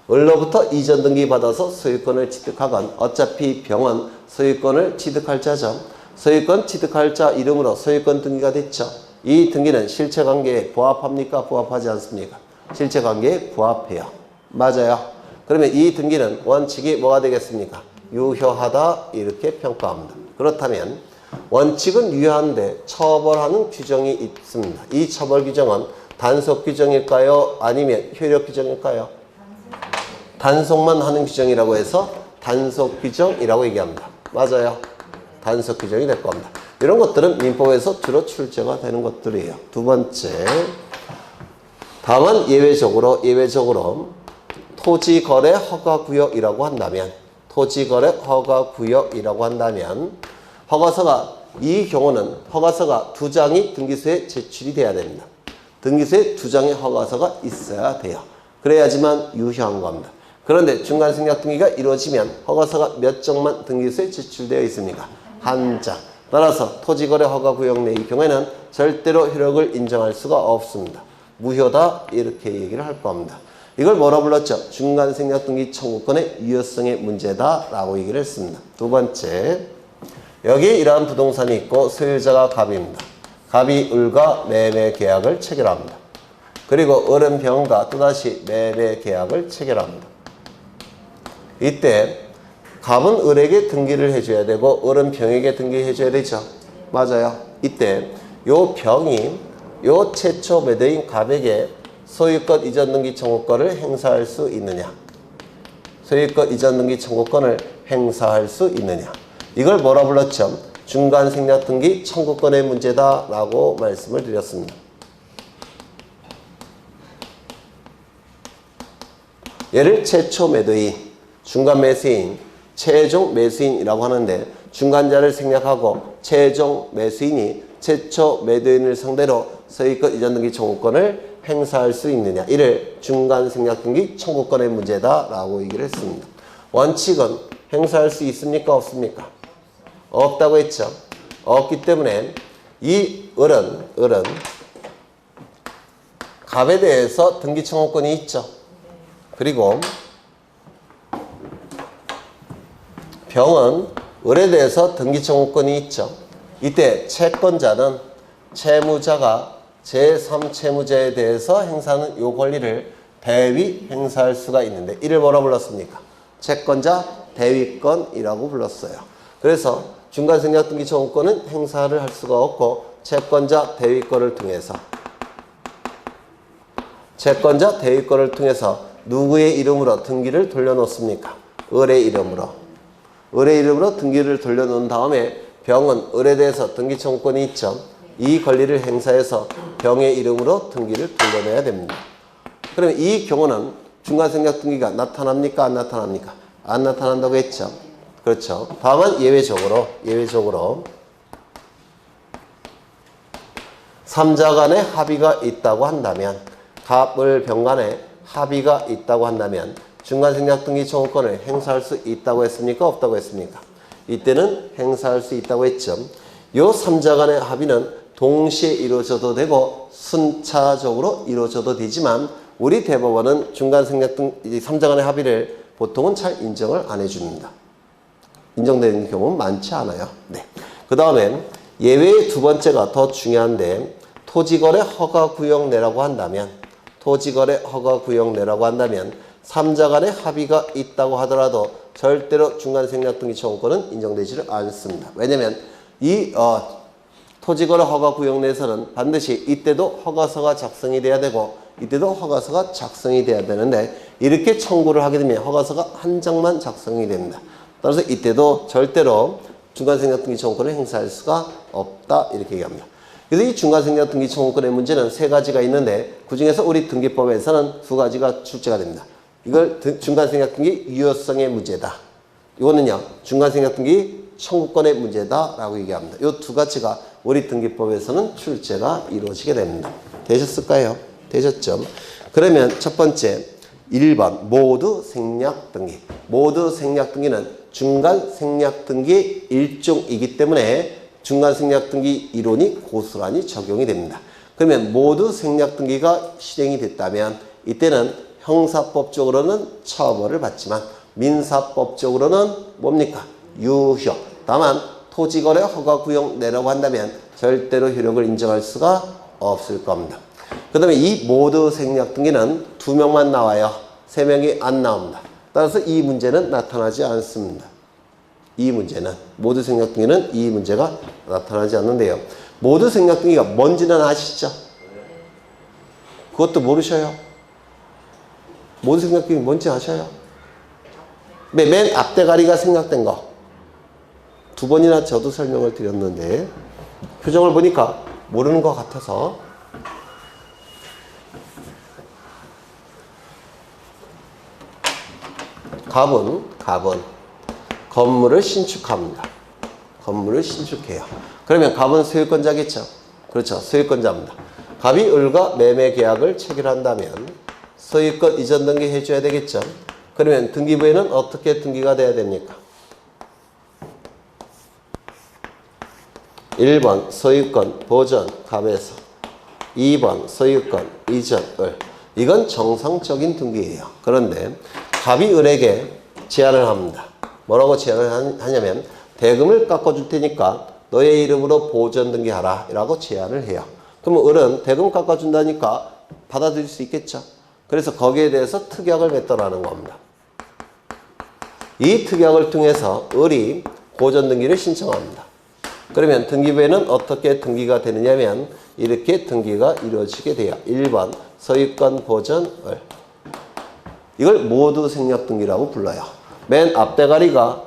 을로부터 이전 등기 받아서 소유권을 취득하건 어차피 병은 소유권을 취득할 자죠. 소유권 취득할 자 이름으로 소유권 등기가 됐죠. 이 등기는 실체관계에 부합합니까? 부합하지 않습니까? 실체관계에 부합해요. 맞아요. 그러면 이 등기는 원칙이 뭐가 되겠습니까? 유효하다 이렇게 평가합니다. 그렇다면 원칙은 유효한데 처벌하는 규정이 있습니다. 이 처벌 규정은 단속 규정일까요? 아니면 효력 규정일까요? 단속만 하는 규정이라고 해서 단속 규정이라고 얘기합니다. 맞아요. 단속 규정이 될 겁니다. 이런 것들은 민법에서 주로 출제가 되는 것들이에요. 두 번째, 다만 예외적으로 토지거래 허가구역이라고 한다면 토지거래 허가구역이라고 한다면 허가서가 이 경우는 허가서가 2장이 등기소에 제출이 돼야 됩니다. 등기소에 2장의 허가서가 있어야 돼요. 그래야지만 유효한 겁니다. 그런데 중간생략 등기가 이루어지면 허가서가 몇 장만 등기소에 제출되어 있습니까? 1장. 따라서 토지거래 허가구역 내의 경우에는 절대로 효력을 인정할 수가 없습니다. 무효다 이렇게 얘기를 할 겁니다. 이걸 뭐라 불렀죠? 중간생략 등기 청구권의 유효성의 문제다 라고 얘기를 했습니다. 두 번째, 여기 이러한 부동산이 있고 소유자가 갑입니다. 갑이 을과 매매 계약을 체결합니다. 그리고 을은 병과 또다시 매매 계약을 체결합니다. 이때 갑은 을에게 등기를 해줘야 되고 을은 병에게 등기해줘야 되죠. 맞아요. 이때 요 병이 요 최초 매도인 갑에게 소유권 이전 등기 청구권을 행사할 수 있느냐? 소유권 이전 등기 청구권을 행사할 수 있느냐? 이걸 뭐라 불렀죠? 중간생략 등기 청구권의 문제다 라고 말씀을 드렸습니다. 얘를 최초 매도인, 중간 매수인, 최종 매수인이라고 하는데 중간자를 생략하고 최종 매수인이 최초 매도인을 상대로 소유권 이전 등기 청구권을 행사할 수 있느냐. 이를 중간생략 등기 청구권의 문제다 라고 얘기를 했습니다. 원칙은 행사할 수 있습니까? 없습니까? 없다고 했죠. 없기 때문에 이 을은 갑에 대해서 등기 청구권이 있죠. 그리고 병은 을에 대해서 등기 청구권이 있죠. 이때 채권자는 채무자가 제3채무자에 대해서 행사하는 이 권리를 대위 행사할 수가 있는데 이를 뭐라 불렀습니까? 채권자 대위권이라고 불렀어요. 그래서 중간생략 등기 청구권은 행사를 할 수가 없고 채권자 대위권을 통해서 누구의 이름으로 등기를 돌려놓습니까? 을의 이름으로. 을의 이름으로 등기를 돌려놓은 다음에 병은 을에 대해서 등기 청구권이 있죠. 이 권리를 행사해서 병의 이름으로 등기를 돌려내야 됩니다. 그러면 이 경우는 중간생략 등기가 나타납니까? 안 나타납니까? 안 나타난다고 했죠. 그렇죠. 다만 예외적으로 3자 간의 합의가 있다고 한다면 갑을 병 간에 합의가 있다고 한다면 중간생략 등기 청구권을 행사할 수 있다고 했습니까? 없다고 했습니까? 이때는 행사할 수 있다고 했죠. 요 3자 간의 합의는 동시에 이루어져도 되고 순차적으로 이루어져도 되지만 우리 대법원은 중간생략 등 3자 간의 합의를 보통은 잘 인정을 안 해줍니다. 인정되는 경우는 많지 않아요. 네. 그 다음에 예외의 두 번째가 더 중요한데 토지거래 허가구역 내라고 한다면 3자 간의 합의가 있다고 하더라도 절대로 중간생략 등기 청구권은 인정되지를 않습니다. 왜냐하면 이 토지거래 허가 구역 내에서는 반드시 이때도 허가서가 작성이 돼야 되고 이때도 허가서가 작성이 돼야 되는데 이렇게 청구를 하게 되면 허가서가 한 장만 작성이 됩니다. 따라서 이때도 절대로 중간생략등기 청구권을 행사할 수가 없다 이렇게 얘기합니다. 그래서 이 중간생략등기 청구권의 문제는 세 가지가 있는데 그중에서 우리 등기법에서는 두 가지가 출제가 됩니다. 이걸 중간생략등기 유효성의 문제다. 이거는요 중간생략등기 청구권의 문제다라고 얘기합니다. 이 두 가지가 우리 등기법에서는 출제가 이루어지게 됩니다. 되셨을까요? 되셨죠? 그러면 첫 번째 1번 모두 생략등기. 모두 생략등기는 중간생략등기 일종이기 때문에 중간생략등기 이론이 고스란히 적용이 됩니다. 그러면 모두 생략등기가 실행이 됐다면 이때는 형사법적으로는 처벌을 받지만 민사법적으로는 뭡니까? 유효. 다만 토지거래 허가구역 내라고 한다면 절대로 효력을 인정할 수가 없을 겁니다. 그 다음에 이 모두 생략등기는 2명만 나와요. 3명이 안 나옵니다. 따라서 이 문제는 나타나지 않습니다. 이 문제는 모두 생략등기는 이 문제가 나타나지 않는데요. 모두 생략등기가 뭔지는 아시죠? 그것도 모르셔요? 모두 생략등기 뭔지 아셔요? 맨 앞대가리가 생략된 거 2번이나 저도 설명을 드렸는데 표정을 보니까 모르는 것 같아서 갑은 건물을 신축합니다. 건물을 신축해요. 그러면 갑은 소유권자겠죠? 그렇죠. 소유권자입니다. 갑이 을과 매매 계약을 체결한다면 소유권 이전 등기 해줘야 되겠죠? 그러면 등기부에는 어떻게 등기가 돼야 됩니까? 1번 소유권 보전 갑에서 2번 소유권 이전 을. 이건 정상적인 등기예요. 그런데 갑이 을에게 제안을 합니다. 뭐라고 제안을 하냐면 대금을 깎아줄 테니까 너의 이름으로 보전 등기하라 라고 제안을 해요. 그러면 을은 대금 깎아준다니까 받아들일 수 있겠죠. 그래서 거기에 대해서 특약을 맺더라는 겁니다. 이 특약을 통해서 을이 보전 등기를 신청합니다. 그러면 등기부에는 어떻게 등기가 되느냐면 이렇게 등기가 이루어지게 돼요. 1번 소유권 보전 을. 이걸 모두 생략등기라고 불러요. 맨 앞대가리가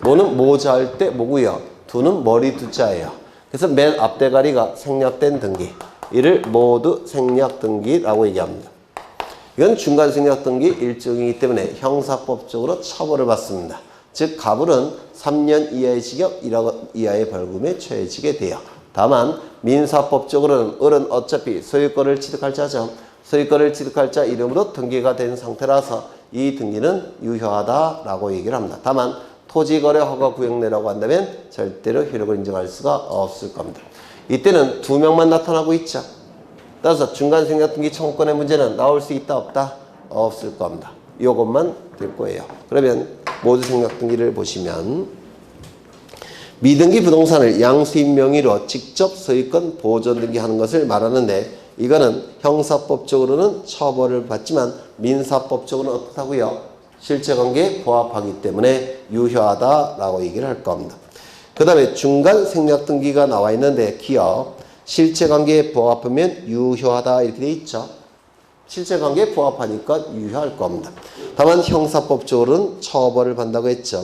모는 모자할 때 모고요. 두는 머리 두자예요. 그래서 맨 앞대가리가 생략된 등기. 이를 모두 생략등기라고 얘기합니다. 이건 중간생략등기 일종이기 때문에 형사법적으로 처벌을 받습니다. 즉 갑을은 3년 이하의 징역 1억 이하의 벌금에 처해지게 돼요. 다만 민사법적으로는 을은 어차피 소유권을 취득할 자죠. 소유권을 취득할 자 이름으로 등기가 된 상태라서 이 등기는 유효하다라고 얘기를 합니다. 다만 토지거래 허가 구역 내라고 한다면 절대로 효력을 인정할 수가 없을 겁니다. 이때는 2명만 나타나고 있죠. 따라서 중간생략등기 청구권의 문제는 나올 수 있다 없다? 없을 겁니다. 이것만 될 거예요. 그러면 모두 생략등기를 보시면 미등기 부동산을 양수인 명의로 직접 소유권 보존 등기하는 것을 말하는데 이거는 형사법적으로는 처벌을 받지만 민사법적으로는 어떻다고요? 실체관계에 부합하기 때문에 유효하다라고 얘기를 할 겁니다. 그 다음에 중간생략등기가 나와 있는데 기업 실체관계에 부합하면 유효하다 이렇게 돼 있죠. 실체관계에 부합하니까 유효할 겁니다. 다만 형사법적으로는 처벌을 받는다고 했죠.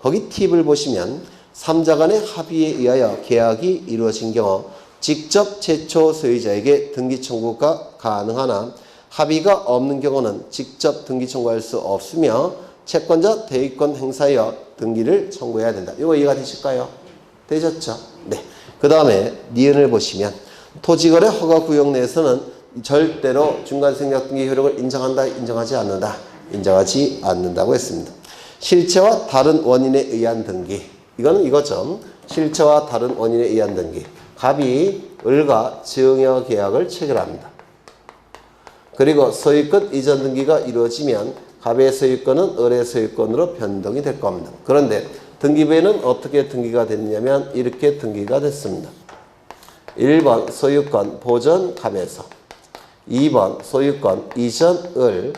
거기 팁을 보시면 3자 간의 합의에 의하여 계약이 이루어진 경우 직접 최초 소유자에게 등기 청구가 가능하나 합의가 없는 경우는 직접 등기 청구할 수 없으며 채권자 대위권 행사하여 등기를 청구해야 된다. 이거 이해가 되실까요? 되셨죠? 네. 그 다음에 니은을 보시면 토지거래 허가구역 내에서는 절대로 중간생략등기 효력을 인정한다, 인정하지 않는다. 인정하지 않는다고 했습니다. 실체와 다른 원인에 의한 등기. 이거는 이거죠. 실체와 다른 원인에 의한 등기. 갑이 을과 증여 계약을 체결합니다. 그리고 소유권 이전 등기가 이루어지면 갑의 소유권은 을의 소유권으로 변동이 될 겁니다. 그런데 등기부에는 어떻게 등기가 됐냐면 이렇게 등기가 됐습니다. 1번 소유권 보전 갑에서 2번 소유권 이전 을.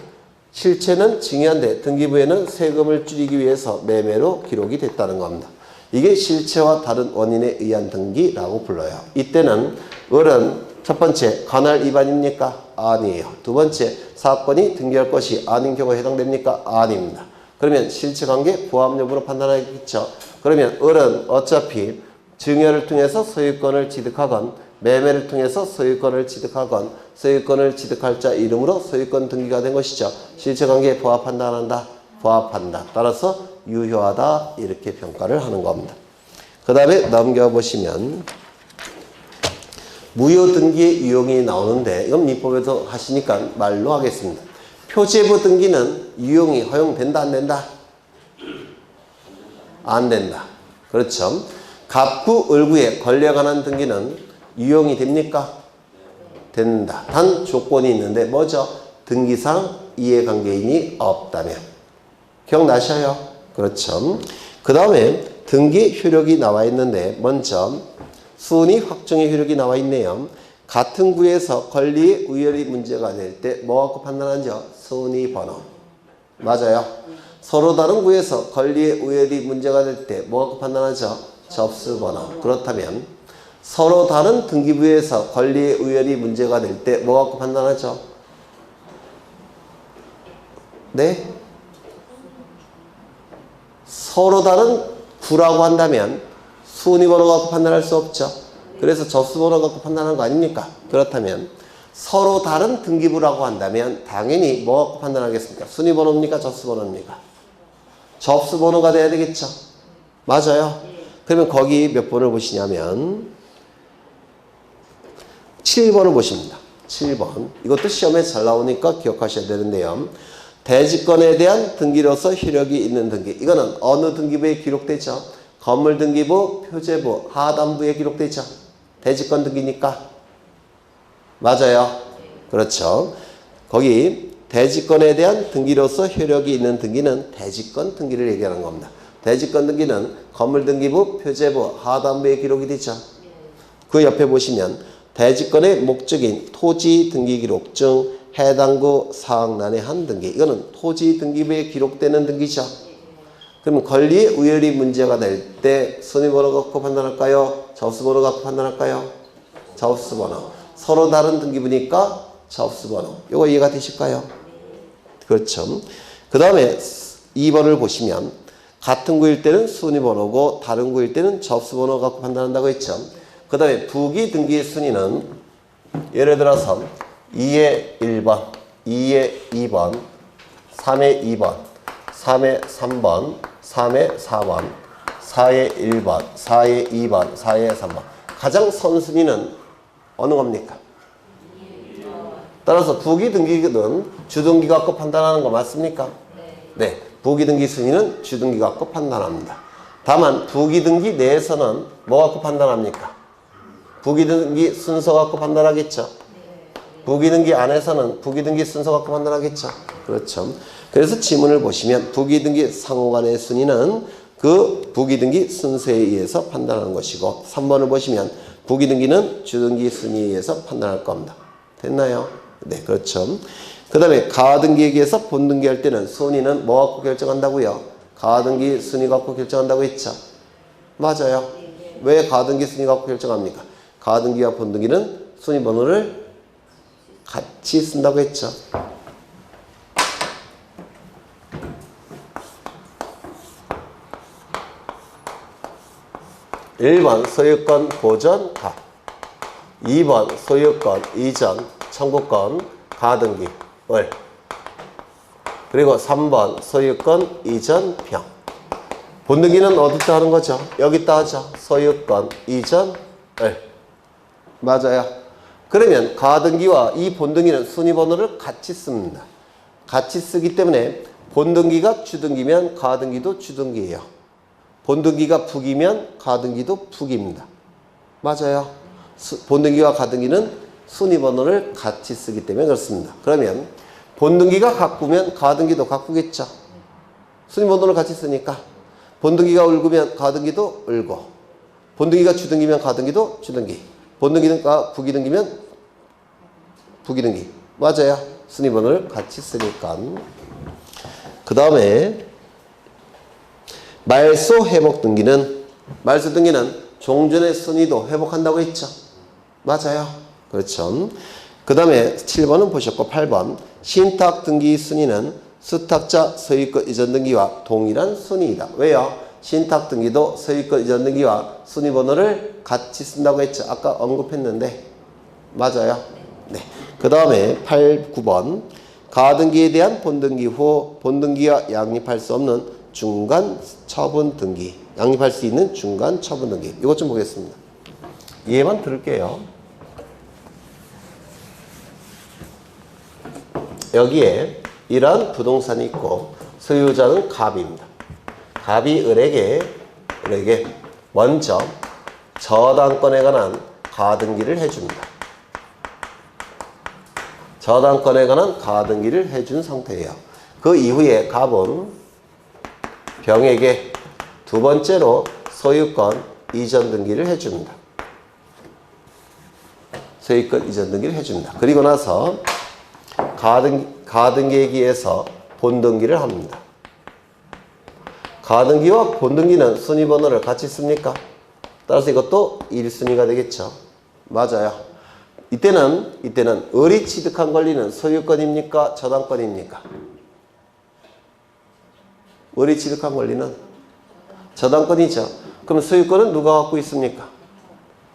실체는 증여인데 등기부에는 세금을 줄이기 위해서 매매로 기록이 됐다는 겁니다. 이게 실체와 다른 원인에 의한 등기라고 불러요. 이때는 을은 첫 번째 관할 위반입니까? 아니에요. 두 번째 사건이 등기할 것이 아닌 경우에 해당됩니까? 아닙니다. 그러면 실체관계 부합 여부로 판단하겠죠. 그러면 을은 어차피 증여를 통해서 소유권을 취득하건 매매를 통해서 소유권을 취득하건 소유권을 취득할 자 이름으로 소유권 등기가 된 것이죠. 실체관계에 부합 판단한다. 부합한다. 따라서 유효하다. 이렇게 평가를 하는 겁니다. 그 다음에 넘겨보시면 무효등기의 유형이 나오는데 이건 민법에서 하시니까 말로 하겠습니다. 표제부 등기는 유형이 허용된다 안 된다? 안 된다. 그렇죠. 갑구, 을구에 권리에 관한 등기는 유형이 됩니까? 된다. 단 조건이 있는데 뭐죠? 등기상 이해관계인이 없다면. 기억나셔요? 그렇죠. 그 다음에 등기 효력이 나와 있는데 먼저 순위 확정의 효력이 나와 있네요. 같은 구에서 권리의 우열이 문제가 될 때 뭐 갖고 판단하죠? 순위 번호. 맞아요. 서로 다른 구에서 권리의 우열이 문제가 될 때 뭐 갖고 판단하죠? 접수 번호. 그렇다면 서로 다른 등기부에서 권리의 우열이 문제가 될 때 뭐 갖고 판단하죠? 네? 서로 다른 구라고 한다면 순위 번호 갖고 판단할 수 없죠. 그래서 접수 번호 갖고 판단하는 거 아닙니까? 그렇다면 서로 다른 등기부라고 한다면 당연히 뭐 갖고 판단하겠습니까? 순위 번호입니까? 접수 번호입니까? 접수 번호가 돼야 되겠죠. 맞아요. 그러면 거기 몇 번을 보시냐면 7번을 보십니다. 7번. 이것도 시험에 잘 나오니까 기억하셔야 되는데요. 대지권에 대한 등기로서 효력이 있는 등기. 이거는 어느 등기부에 기록되죠? 건물 등기부, 표제부, 하단부에 기록되죠. 대지권 등기니까. 맞아요. 그렇죠. 거기 대지권에 대한 등기로서 효력이 있는 등기는 대지권 등기를 얘기하는 겁니다. 대지권 등기는 건물 등기부, 표제부, 하단부에 기록이 되죠. 그 옆에 보시면 대지권의 목적인 토지 등기 기록증, 해당 구 사항란의 한 등기. 이거는 토지 등기부에 기록되는 등기죠. 그럼 권리의 우열이 문제가 될 때 순위번호 갖고 판단할까요? 접수번호 갖고 판단할까요? 접수번호. 서로 다른 등기부니까 접수번호. 이거 이해가 되실까요? 그렇죠. 그 다음에 2번을 보시면 같은 구일 때는 순위번호고 다른 구일 때는 접수번호 갖고 판단한다고 했죠. 그 다음에 부기 등기의 순위는 예를 들어서 2의 1번, 2의 2번, 3의 2번, 3의 3번, 3의 4번, 4의 1번, 4의 2번, 4의 3번. 가장 선순위는 어느 겁니까? 따라서 부기등기는 주등기 갖고 판단하는 거 맞습니까? 네. 부기등기 순위는 주등기 갖고 판단합니다. 다만 부기등기 내에서는 뭐 갖고 판단합니까? 부기등기 순서 갖고 판단하겠죠. 부기등기 안에서는 부기등기 순서 갖고 판단하겠죠. 그렇죠. 그래서 지문을 보시면 부기등기 상호간의 순위는 그 부기등기 순서에 의해서 판단하는 것이고 3번을 보시면 부기등기는 주등기 순위에 의해서 판단할 겁니다. 됐나요? 네, 그렇죠. 그 다음에 가등기에 의해서 본등기 할 때는 순위는 뭐 갖고 결정한다고요? 가등기 순위 갖고 결정한다고 했죠. 맞아요. 왜 가등기 순위 갖고 결정합니까? 가등기와 본등기는 순위 번호를 같이 쓴다고 했죠. 1번 소유권 보전 가. 2번 소유권 이전 청구권 가등기 을. 그리고 3번 소유권 이전 병. 본등기는 어디다 하는 거죠? 여기다 하죠. 소유권 이전 을. 맞아요. 그러면 가등기와 이 본등기는 순위번호를 같이 씁니다. 같이 쓰기 때문에 본등기가 주등기면 가등기도 주등기예요. 본등기가 북이면 가등기도 북입니다. 맞아요. 본등기와 가등기는 순위번호를 같이 쓰기 때문에 그렇습니다. 그러면 본등기가 가꾸면 가등기도 가꾸겠죠. 순위번호를 같이 쓰니까 본등기가 을구면 가등기도 을고 본등기가 주등기면 가등기도 주등기 본등기가 부기등기면 부기등기. 맞아요. 순위번호를 같이 쓰니까. 그 다음에 말소 회복 등기는 말소 등기는 종전의 순위도 회복한다고 했죠. 맞아요. 그렇죠. 그 다음에 7번은 보셨고 8번 신탁 등기 순위는 수탁자 소유권 이전 등기와 동일한 순위이다. 왜요? 신탁 등기도 소유권 이전 등기와 순위 번호를 같이 쓴다고 했죠. 아까 언급했는데 맞아요. 네. 그 다음에 8, 9번 가등기에 대한 본등기 후 본등기와 양립할 수 없는 중간 처분 등기, 양립할 수 있는 중간 처분 등기. 이것 좀 보겠습니다. 얘만 들을게요. 여기에 이러한 부동산이 있고 소유자는 갑입니다. 갑이 을에게 먼저 저당권에 관한 가등기를 해줍니다. 저당권에 관한 가등기를 해준 상태예요. 그 이후에 갑은 병에게 두 번째로 소유권 이전 등기를 해줍니다. 소유권 이전 등기를 해줍니다. 그리고 나서 가등기에서 본등기를 합니다. 가등기와 본등기는 순위번호를 같이 씁니까? 따라서 이것도 1순위가 되겠죠. 맞아요. 이때는 을이 취득한 권리는 소유권입니까? 저당권입니까? 을이 취득한 권리는 저당권이죠. 그럼 소유권은 누가 갖고 있습니까?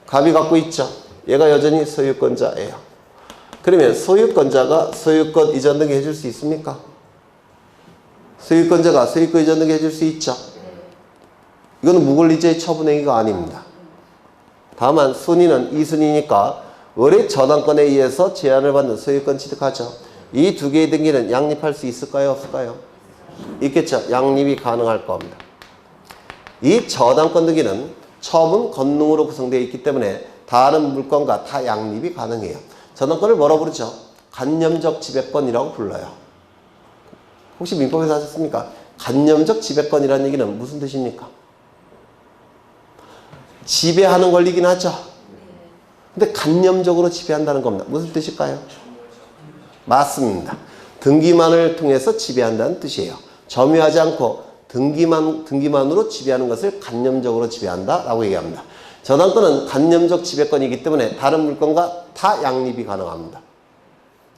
갑이 갖고 있죠. 얘가 여전히 소유권자예요. 그러면 소유권자가 소유권 이전 등기 해줄 수 있습니까? 소유권자가 소유권 이전 등기 해줄 수 있죠. 이거는 무권리자의 처분행위가 아닙니다. 다만 순위는 2순위니까 을의 저당권에 의해서 제한을 받는 소유권 취득하죠. 이 두 개의 등기는 양립할 수 있을까요? 없을까요? 있겠죠. 양립이 가능할 겁니다. 이 저당권 등기는 처분 권능으로 구성되어 있기 때문에 다른 물건과 다 양립이 가능해요. 저당권을 뭐라고 부르죠? 간념적 지배권이라고 불러요. 혹시 민법에서 하셨습니까? 간념적 지배권이라는 얘기는 무슨 뜻입니까? 지배하는 권리긴 하죠. 근데 간념적으로 지배한다는 겁니다. 무슨 뜻일까요? 맞습니다. 등기만을 통해서 지배한다는 뜻이에요. 점유하지 않고 등기만으로 지배하는 것을 간념적으로 지배한다라고 얘기합니다. 저당권은 간념적 지배권이기 때문에 다른 물건과 다 양립이 가능합니다.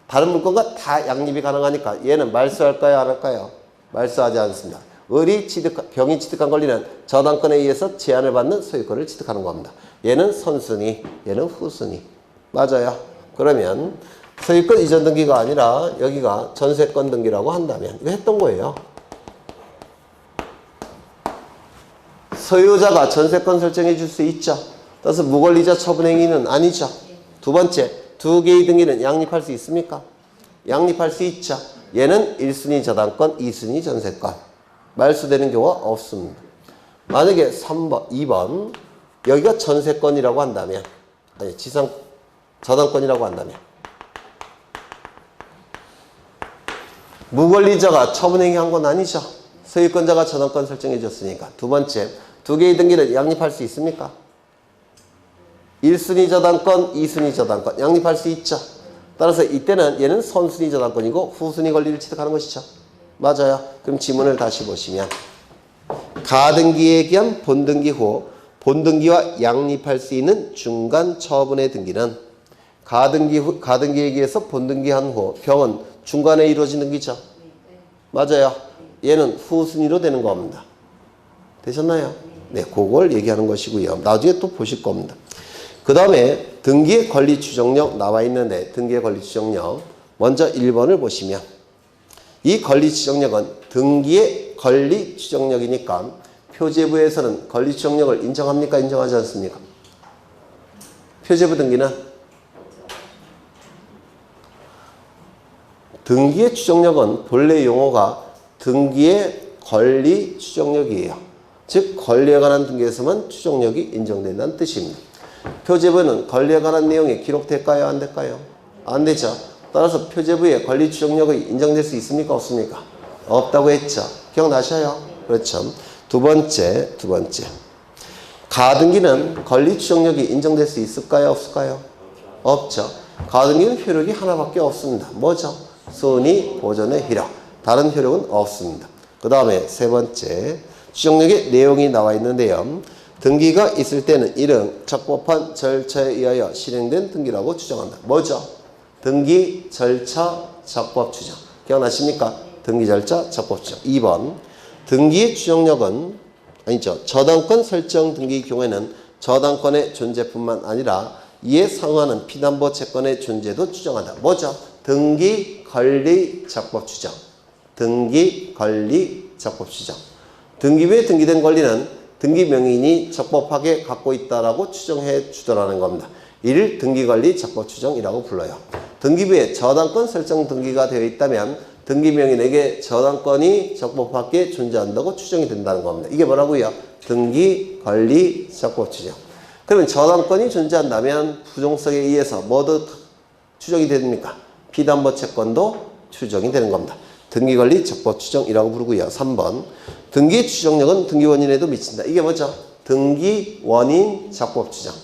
다른 물건과 다 양립이 가능하니까 얘는 말소할까요? 안 할까요? 말소하지 않습니다. 병이 취득한 권리는 저당권에 의해서 제한을 받는 소유권을 취득하는 겁니다. 얘는 선순위, 얘는 후순위. 맞아요. 그러면 소유권 이전 등기가 아니라 여기가 전세권 등기라고 한다면 이거 했던 거예요. 소유자가 전세권 설정해 줄 수 있죠. 따라서 무권리자 처분 행위는 아니죠. 두 번째, 두 개의 등기는 양립할 수 있습니까? 양립할 수 있죠. 얘는 1순위 저당권, 2순위 전세권. 말소되는 경우가 없습니다. 만약에 3번, 2번 여기가 전세권이라고 한다면 아니 저당권이라고 한다면 무권리자가 처분행위 한 건 아니죠. 소유권자가 저당권 설정해 줬으니까. 두 번째, 두 개의 등기를 양립할 수 있습니까? 1순위 저당권, 2순위 저당권 양립할 수 있죠. 따라서 이때는 얘는 선순위 저당권이고 후순위 권리를 취득하는 것이죠. 맞아요. 그럼 지문을 다시 보시면 가등기에 의한 본등기 후 본등기와 양립할 수 있는 중간 처분의 등기는 가등기에 의해서 본등기한 후 병은 중간에 이루어진 등기죠. 맞아요. 얘는 후순위로 되는 겁니다. 되셨나요? 네, 그걸 얘기하는 것이고요. 나중에 또 보실 겁니다. 그 다음에 등기의 권리 추정력 나와 있는데 등기의 권리 추정력 먼저 1번을 보시면 이 권리 추정력은 등기의 권리 추정력이니까 표제부에서는 권리 추정력을 인정합니까? 인정하지 않습니까? 표제부 등기는 등기의 추정력은 본래 용어가 등기의 권리 추정력이에요. 즉 권리에 관한 등기에서만 추정력이 인정된다는 뜻입니다. 표제부는 권리에 관한 내용이 기록될까요? 안 될까요? 안 되죠. 따라서 표제부의 권리 추정력이 인정될 수 있습니까? 없습니까? 없다고 했죠. 기억나셔요? 그렇죠. 두 번째. 가등기는 권리 추정력이 인정될 수 있을까요? 없을까요? 없죠. 가등기는 효력이 하나밖에 없습니다. 뭐죠? 순위 보존의 효력. 다른 효력은 없습니다. 그 다음에 세 번째. 추정력의 내용이 나와 있는데요. 등기가 있을 때는 이런 적법한 절차에 의하여 실행된 등기라고 추정한다. 뭐죠? 등기 절차 적법 추정. 기억나십니까? 등기 절차 적법 추정. 2번. 등기 추정력은 아니죠. 저당권 설정 등기 경우에는 저당권의 존재뿐만 아니라 이에 상응하는 피담보 채권의 존재도 추정한다. 뭐죠? 등기 권리 적법 추정. 등기 권리 적법 추정. 등기부에 등기된 권리는 등기 명의인이 적법하게 갖고 있다라고 추정해 주더라는 겁니다. 이를 등기관리 적법 추정이라고 불러요. 등기부에 저당권 설정 등기가 되어 있다면 등기 명의인에게 저당권이 적법하게 존재한다고 추정이 된다는 겁니다. 이게 뭐라고요? 등기관리 적법 추정. 그러면 저당권이 존재한다면 부정성에 의해서 뭐도 추정이 됩니까? 피담보 채권도 추정이 되는 겁니다. 등기관리 적법 추정이라고 부르고요. 3번. 등기 추정력은 등기 원인에도 미친다. 이게 뭐죠? 등기 원인 적법 추정.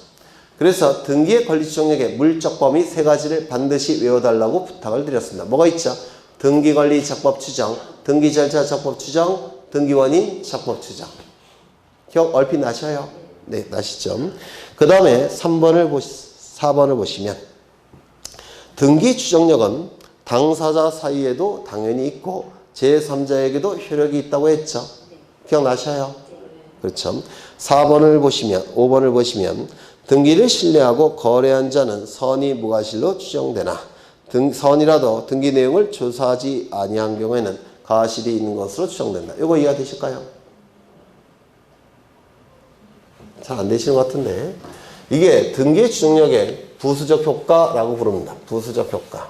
그래서 등기의 권리 추정력의 물적 범위 세 가지를 반드시 외워달라고 부탁을 드렸습니다. 뭐가 있죠? 등기 관리 적법 추정, 등기 절차 적법 추정, 등기 원인 적법 추정. 기억 얼핏 나셔요? 네, 나시죠? 그 다음에 4번을 보시면 등기 추정력은 당사자 사이에도 당연히 있고 제3자에게도 효력이 있다고 했죠. 기억나셔요? 그렇죠. 4번을 보시면 5번을 보시면 등기를 신뢰하고 거래한 자는 선의 무과실로 추정되나 선이라도 등기 내용을 조사하지 아니한 경우에는 가실이 있는 것으로 추정된다. 이거 이해가 되실까요? 잘 안 되시는 것 같은데 이게 등기 추정력의 부수적 효과라고 부릅니다. 부수적 효과.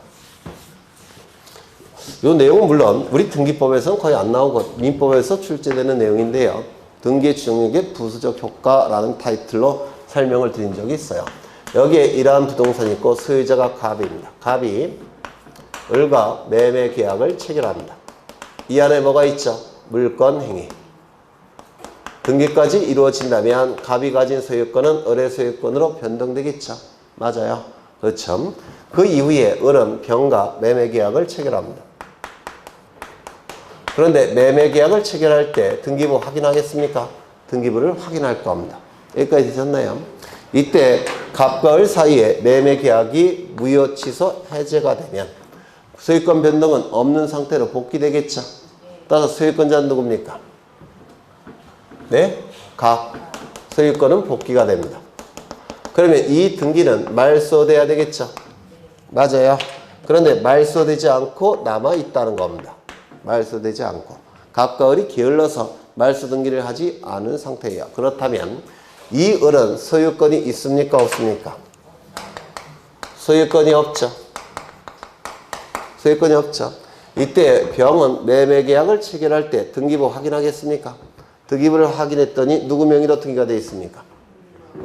이 내용은 물론 우리 등기법에서는 거의 안 나오고 민법에서 출제되는 내용인데요. 등기 추정력의 부수적 효과라는 타이틀로 설명을 드린 적이 있어요. 여기에 이러한 부동산이 있고 소유자가 갑입니다. 갑이 을과 매매 계약을 체결합니다. 이 안에 뭐가 있죠? 물권 행위. 등기까지 이루어진다면 갑이 가진 소유권은 을의 소유권으로 변동되겠죠. 맞아요. 그렇죠. 그 이후에 을은 병과 매매 계약을 체결합니다. 그런데 매매 계약을 체결할 때 등기부 확인하겠습니까? 등기부를 확인할 겁니다. 여기까지 되셨나요? 이때 갑과 을 사이에 매매 계약이 무효 취소 해제가 되면 소유권 변동은 없는 상태로 복귀되겠죠. 따라서 소유권자는 누굽니까? 네? 갑. 소유권은 복귀가 됩니다. 그러면 이 등기는 말소돼야 되겠죠. 맞아요. 그런데 말소되지 않고 남아있다는 겁니다. 말소되지 않고 갑과 을이 게을러서 말소 등기를 하지 않은 상태예요. 그렇다면 이 을은 소유권이 있습니까? 없습니까? 소유권이 없죠. 소유권이 없죠. 이때 병은 매매 계약을 체결할 때 등기부 확인하겠습니까? 등기부를 확인했더니 누구 명의로 등기가 되어 있습니까?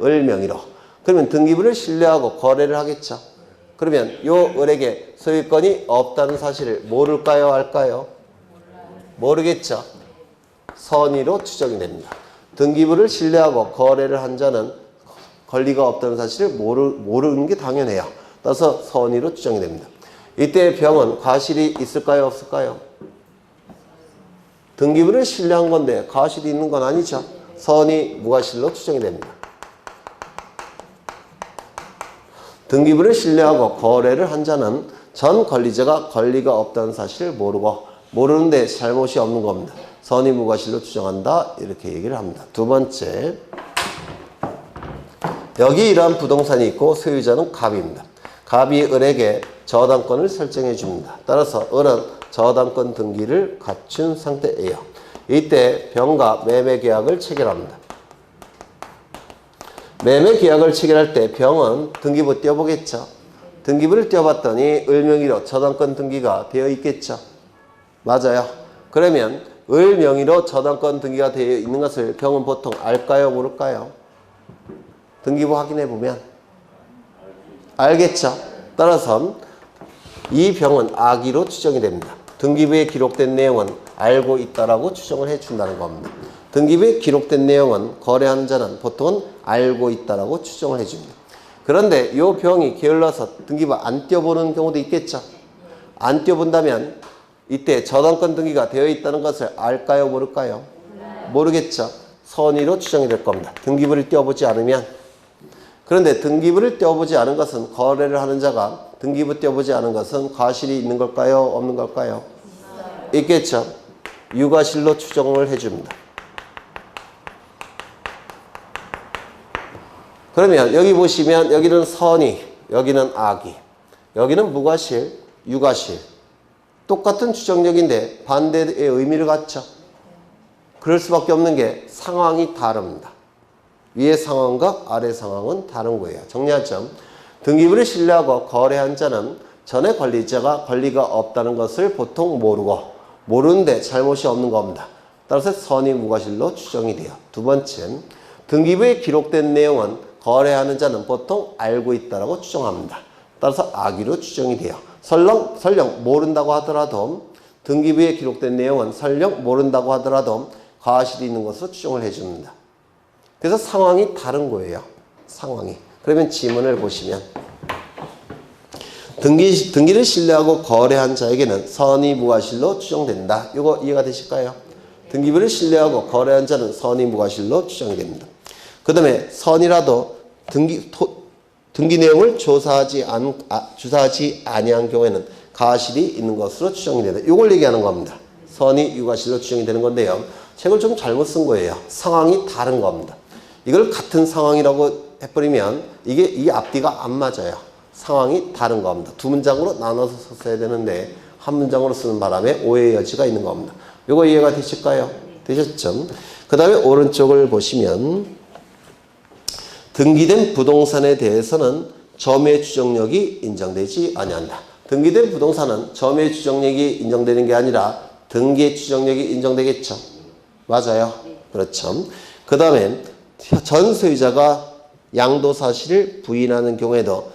을 명의로. 그러면 등기부를 신뢰하고 거래를 하겠죠. 그러면 요 을에게 소유권이 없다는 사실을 모를까요? 알까요? 모르겠죠. 선의로 추정이 됩니다. 등기부를 신뢰하고 거래를 한 자는 권리가 없다는 사실을 모르는 게 당연해요. 따라서 선의로 추정이 됩니다. 이때 병은 과실이 있을까요? 없을까요? 등기부를 신뢰한 건데 과실이 있는 건 아니죠. 선의 무과실로 추정이 됩니다. 등기부를 신뢰하고 거래를 한 자는 전 권리자가 권리가 없다는 사실을 모르는데 잘못이 없는 겁니다. 선의 무과실로 추정한다. 이렇게 얘기를 합니다. 두 번째, 여기 이러한 부동산이 있고 소유자는 갑입니다. 갑이 을에게 저당권을 설정해 줍니다. 따라서 을은 저당권 등기를 갖춘 상태예요. 이때 병과 매매 계약을 체결합니다. 매매 계약을 체결할 때 병은 등기부 떼어보겠죠. 등기부를 떼어봤더니 을 명의로 저당권 등기가 되어 있겠죠. 맞아요. 그러면 을 명의로 저당권 등기가 되어 있는 것을 병은 보통 알까요? 모를까요? 등기부 확인해 보면 알겠죠. 따라서 이 병은 악의로 추정이 됩니다. 등기부에 기록된 내용은 알고 있다라고 추정을 해준다는 겁니다. 등기부에 기록된 내용은 거래한 자는 보통은 알고 있다라고 추정을 해줍니다. 그런데 이 병이 게을러서 등기부 안 떼어보는 경우도 있겠죠. 안 떼어본다면 이때 저당권 등기가 되어 있다는 것을 알까요? 모를까요? 모르겠죠. 선의로 추정이 될 겁니다. 등기부를 떼어보지 않으면. 그런데 등기부를 떼어보지 않은 것은 거래를 하는 자가 등기부 떼어보지 않은 것은 과실이 있는 걸까요? 없는 걸까요? 있겠죠. 유과실로 추정을 해줍니다. 그러면 여기 보시면 여기는 선의, 여기는 악의, 여기는 무과실, 유과실. 똑같은 추정력인데 반대의 의미를 갖죠. 그럴 수밖에 없는 게 상황이 다릅니다. 위의 상황과 아래 상황은 다른 거예요. 정리하죠. 등기부를 신뢰하고 거래한 자는 전에 권리자가 권리가 없다는 것을 보통 모르는데 잘못이 없는 겁니다. 따라서 선의 무과실로 추정이 돼요. 두 번째, 등기부에 기록된 내용은 거래하는 자는 보통 알고 있다고 추정합니다. 따라서 악의로 추정이 돼요. 설령 모른다고 하더라도 등기부에 기록된 내용은 설령 모른다고 하더라도 과실이 있는 것으로 추정을 해줍니다. 그래서 상황이 다른 거예요. 상황이. 그러면 지문을 보시면 등기를 신뢰하고 거래한 자에게는 선의 무과실로 추정된다. 이거 이해가 되실까요? 등기부를 신뢰하고 거래한 자는 선의 무과실로 추정이 됩니다. 그 다음에 선이라도 등기 내용을 주사하지 아니한 경우에는 과실이 있는 것으로 추정이 된다. 이걸 얘기하는 겁니다. 선의 유과실로 추정이 되는 건데요. 책을 좀 잘못 쓴 거예요. 상황이 다른 겁니다. 이걸 같은 상황이라고 해버리면 이 앞뒤가 안 맞아요. 상황이 다른 겁니다. 두 문장으로 나눠서 썼어야 되는데 한 문장으로 쓰는 바람에 오해의 여지가 있는 겁니다. 이거 이해가 되실까요? 되셨죠? 그 다음에 오른쪽을 보시면 등기된 부동산에 대해서는 점유의 추정력이 인정되지 아니한다. 등기된 부동산은 점유의 추정력이 인정되는 게 아니라 등기의 추정력이 인정되겠죠. 맞아요. 그렇죠. 그 다음에 전 소유자가 양도 사실을 부인하는 경우에도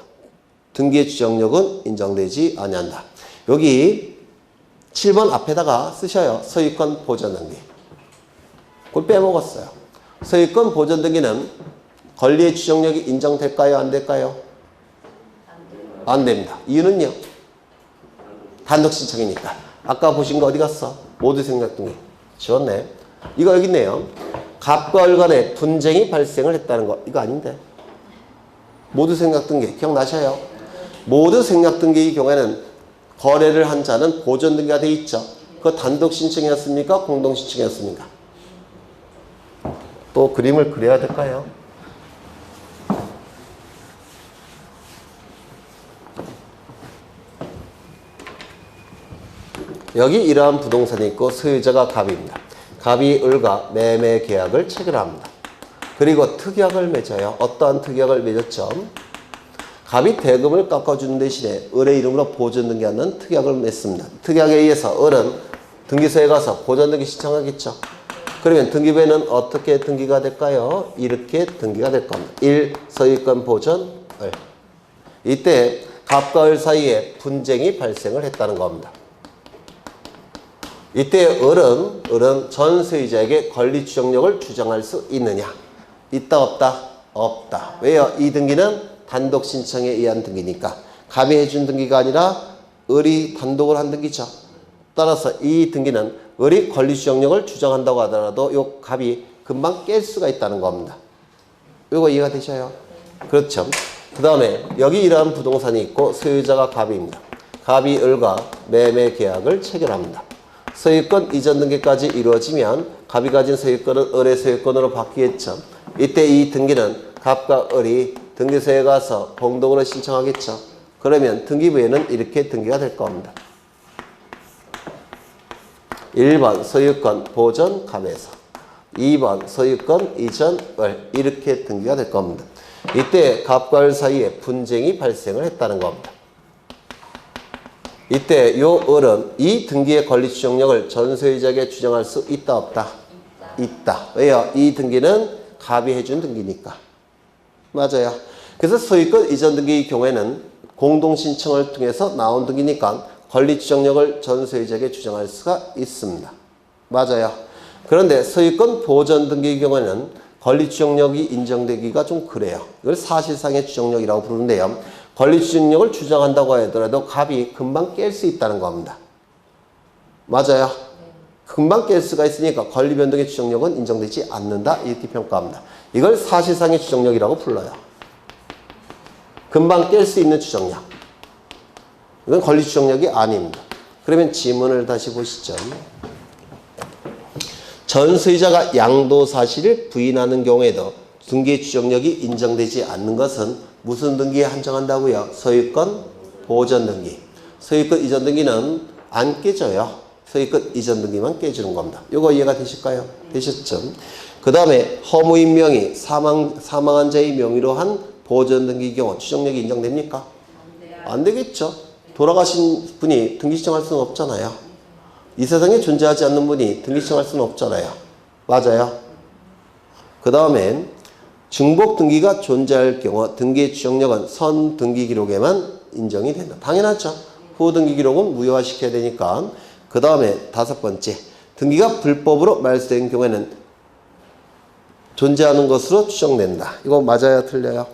등기의 추정력은 인정되지 아니한다. 여기 7번 앞에다가 쓰셔요. 소유권 보전 등기. 그걸 빼먹었어요. 소유권 보전 등기는 권리의 추정력이 인정될까요? 안 될까요? 안 됩니다. 이유는요? 단독 신청이니까. 아까 보신 거 어디 갔어? 모두 생략 등기. 지웠네. 이거 여기 있네요. 갑과 을 간에 분쟁이 발생을 했다는 거. 이거 아닌데. 모두 생략 등기. 기억나셔요? 모두 생략 등기의 경우에는 거래를 한 자는 보전 등기가 돼 있죠. 그거 단독 신청이었습니까? 공동 신청이었습니까? 또 그림을 그려야 될까요? 여기 이러한 부동산이 있고 소유자가 갑입니다. 갑이 을과 매매 계약을 체결합니다. 그리고 특약을 맺어요. 어떠한 특약을 맺었죠? 갑이 대금을 깎아주는 대신에 을의 이름으로 보전등기하는 특약을 맺습니다. 특약에 의해서 을은 등기소에 가서 보전등기 신청하겠죠. 그러면 등기부에는 어떻게 등기가 될까요? 이렇게 등기가 될 겁니다. 1. 소유권 보전 을. 이때 갑과 을 사이에 분쟁이 발생을 했다는 겁니다. 이때 을은 전 소유자에게 권리 추정력을 주장할 수 있느냐? 있다 없다? 없다. 왜요? 이 등기는 단독 신청에 의한 등기니까. 갑이 해준 등기가 아니라 을이 단독을 한 등기죠. 따라서 이 등기는 을이 권리 추정력을 주장한다고 하더라도 이 갑이 금방 깰 수가 있다는 겁니다. 이거 이해가 되셔요? 그렇죠. 그 다음에 여기 이러한 부동산이 있고 소유자가 갑입니다. 갑이 을과 매매 계약을 체결합니다. 소유권 이전 등기까지 이루어지면 갑이 가진 소유권은 을의 소유권으로 바뀌겠죠. 이때 이 등기는 갑과 을이 등기소에 가서 공동으로 신청하겠죠. 그러면 등기부에는 이렇게 등기가 될 겁니다. 1번 소유권 보전 갑에서 2번 소유권 이전 을 이렇게 등기가 될 겁니다. 이때 갑과 을 사이에 분쟁이 발생을 했다는 겁니다. 이때 요 을은 이 등기의 권리 추정력을 전 소유자에게 주장할 수 있다 없다? 있다. 왜요? 이 등기는 갑이 해준 등기니까. 맞아요. 그래서 소유권 이전 등기의 경우에는 공동신청을 통해서 나온 등기니까 권리 추정력을 전 소유자에게 주장할 수가 있습니다. 맞아요. 그런데 소유권 보전 등기의 경우에는 권리 추정력이 인정되기가 좀 그래요. 이걸 사실상의 추정력이라고 부르는데요. 권리 추정력을 주장한다고 하더라도 갑이 금방 깰 수 있다는 겁니다. 맞아요. 금방 깰 수가 있으니까 권리 변동의 추정력은 인정되지 않는다. 이렇게 평가합니다. 이걸 사실상의 추정력이라고 불러요. 금방 깰 수 있는 추정력. 이건 권리 추정력이 아닙니다. 그러면 지문을 다시 보시죠. 전 소유자가 양도 사실을 부인하는 경우에도 등기 추정력이 인정되지 않는 것은 무슨 등기에 한정한다고요? 소유권 보전 등기. 소유권 이전 등기는 안 깨져요. 소유권 이전 등기만 깨지는 겁니다. 이거 이해가 되실까요? 되셨죠? 그 다음에 허무인 명의 사망한 자의 명의로 한 보전 등기 경우 추정력이 인정됩니까? 안 되겠죠. 돌아가신 분이 등기 신청할 수는 없잖아요. 이 세상에 존재하지 않는 분이 등기 신청할 수는 없잖아요. 맞아요. 그 다음에 중복 등기가 존재할 경우 등기의 추정력은 선 등기 기록에만 인정이 된다. 당연하죠. 후 등기 기록은 무효화시켜야 되니까. 그 다음에 5번째, 등기가 불법으로 말소된 경우에는 존재하는 것으로 추정된다. 이거 맞아요? 틀려요?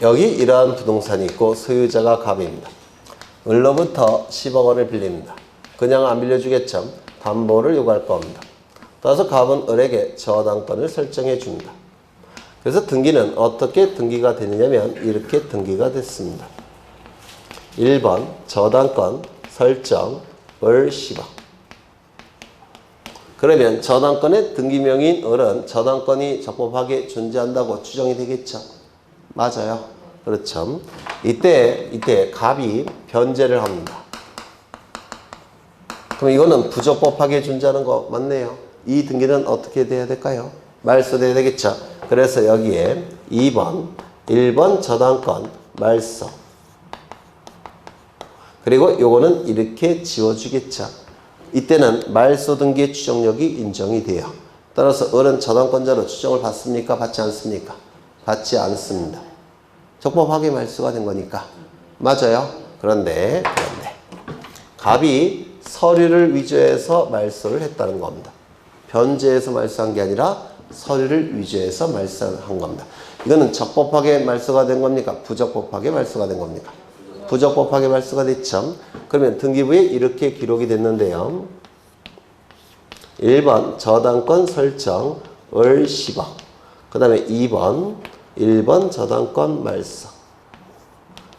여기 이러한 부동산이 있고 소유자가 갑입니다. 을로부터 10억 원을 빌립니다. 그냥 안 빌려주겠죠? 담보를 요구할 겁니다. 따라서 갑은 을에게 저당권을 설정해 줍니다. 그래서 등기는 어떻게 등기가 되느냐면 이렇게 등기가 됐습니다. 1번 저당권 설정 을 10억. 그러면 저당권의 등기명인 을은 저당권이 적법하게 존재한다고 추정이 되겠죠? 맞아요. 그렇죠. 이때 갑이 변제를 합니다. 그럼 이거는 부적법하게 존재하는 거 맞네요. 이 등기는 어떻게 돼야 될까요? 말소돼야 되겠죠. 그래서 여기에 2번, 1번 저당권 말소. 그리고 요거는 이렇게 지워주겠죠. 이때는 말소 등기의 추정력이 인정이 돼요. 따라서 을은 저당권자로 추정을 받습니까? 받지 않습니까? 받지 않습니다. 적법하게 말소가 된 거니까. 맞아요. 그런데 갑이 서류를 위조해서 말소를 했다는 겁니다. 변제해서 말소한 게 아니라 서류를 위조해서 말소한 겁니다. 이거는 적법하게 말소가 된 겁니까? 부적법하게 말소가 된 겁니까? 부적법하게 말소가 됐죠. 그러면 등기부에 이렇게 기록이 됐는데요. 1번 저당권 설정 을 10억. 그 다음에 2번 1번 저당권 말소.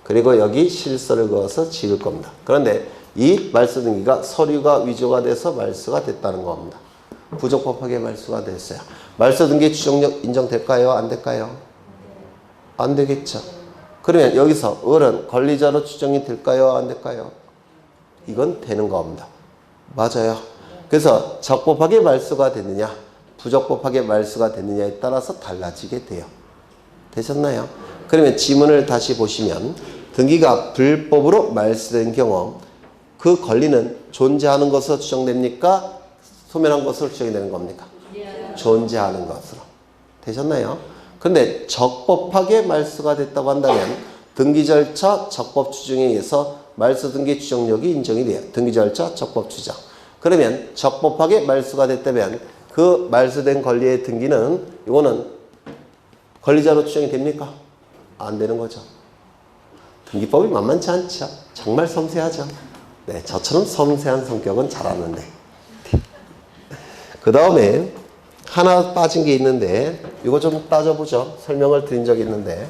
그리고 여기 실서를 그어서 지을 겁니다. 그런데 이 말소 등기가 서류가 위조가 돼서 말소가 됐다는 겁니다. 부적법하게 말소가 됐어요. 말소 등기 추정력 인정될까요? 안 될까요? 안 되겠죠. 그러면 여기서 을은 권리자로 추정이 될까요? 안 될까요? 이건 되는 겁니다. 맞아요. 그래서 적법하게 말소가 됐느냐 부적법하게 말소가 됐느냐에 따라서 달라지게 돼요. 되셨나요? 그러면 지문을 다시 보시면 등기가 불법으로 말소된 경우 그 권리는 존재하는 것으로 추정됩니까? 소멸한 것으로 추정이 되는 겁니까? 존재하는 것으로. 되셨나요? 그런데 적법하게 말소가 됐다고 한다면 등기 절차 적법 추정에 의해서 말소 등기 추정력이 인정이 돼요. 등기 절차 적법 추정. 그러면 적법하게 말소가 됐다면 그 말소된 권리의 등기는 이거는 권리자로 추정이 됩니까? 안 되는 거죠. 등기법이 만만치 않죠. 정말 섬세하죠. 네, 저처럼 섬세한 성격은 잘하는데. 그 다음에 하나 빠진 게 있는데 이거 좀 따져보죠. 설명을 드린 적이 있는데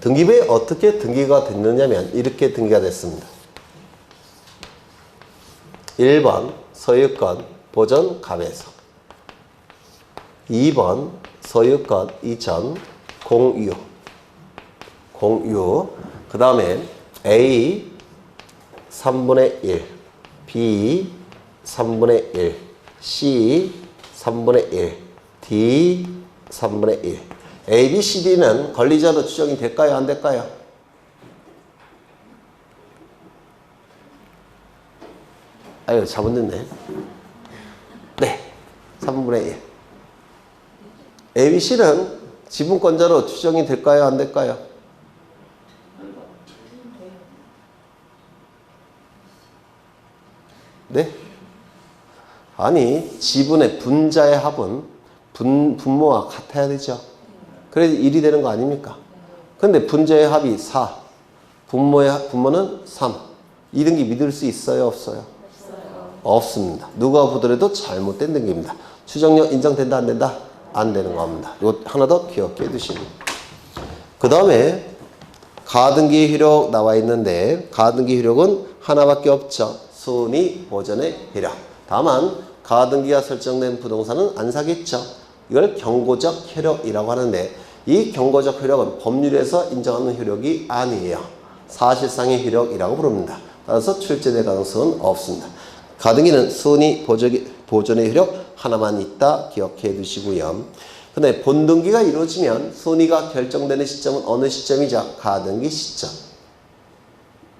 등기부에 어떻게 등기가 됐느냐면 이렇게 등기가 됐습니다. 1번 소유권 보전 갑에서 2번 소유권 이전 공유 그 다음에 A 3분의 1 B 3분의 1 C 3분의 1 D 3분의 1 A, B, C, D는 권리자로 추정이 될까요? 안 될까요? 아유 잘못 넣네. 네 3분의 1 A, B, C는 지분권자로 추정이 될까요? 안 될까요? 네? 아니 지분의 분자의 합은 분모와 같아야 되죠. 그래야 1이 되는 거 아닙니까? 근데 분자의 합이 4, 분모는 3. 2등기 믿을 수 있어요, 없어요? 없습니다. 누가 보더라도 잘못된 등기입니다. 추정력 인정된다, 안 된다? 안 되는 겁니다. 이거 하나 더 기억해 두시고. 그 다음에 가등기 효력 나와 있는데, 가등기 효력은 하나밖에 없죠. 순위 보전의 효력. 다만 가등기가 설정된 부동산은 안 사겠죠. 이걸 경고적 효력이라고 하는데, 이 경고적 효력은 법률에서 인정하는 효력이 아니에요. 사실상의 효력이라고 부릅니다. 따라서 출제될 가능성은 없습니다. 가등기는 순위 보존의 효력 하나만 있다 기억해 두시고요. 근데 본등기가 이루어지면 순위가 결정되는 시점은 어느 시점이죠? 가등기 시점.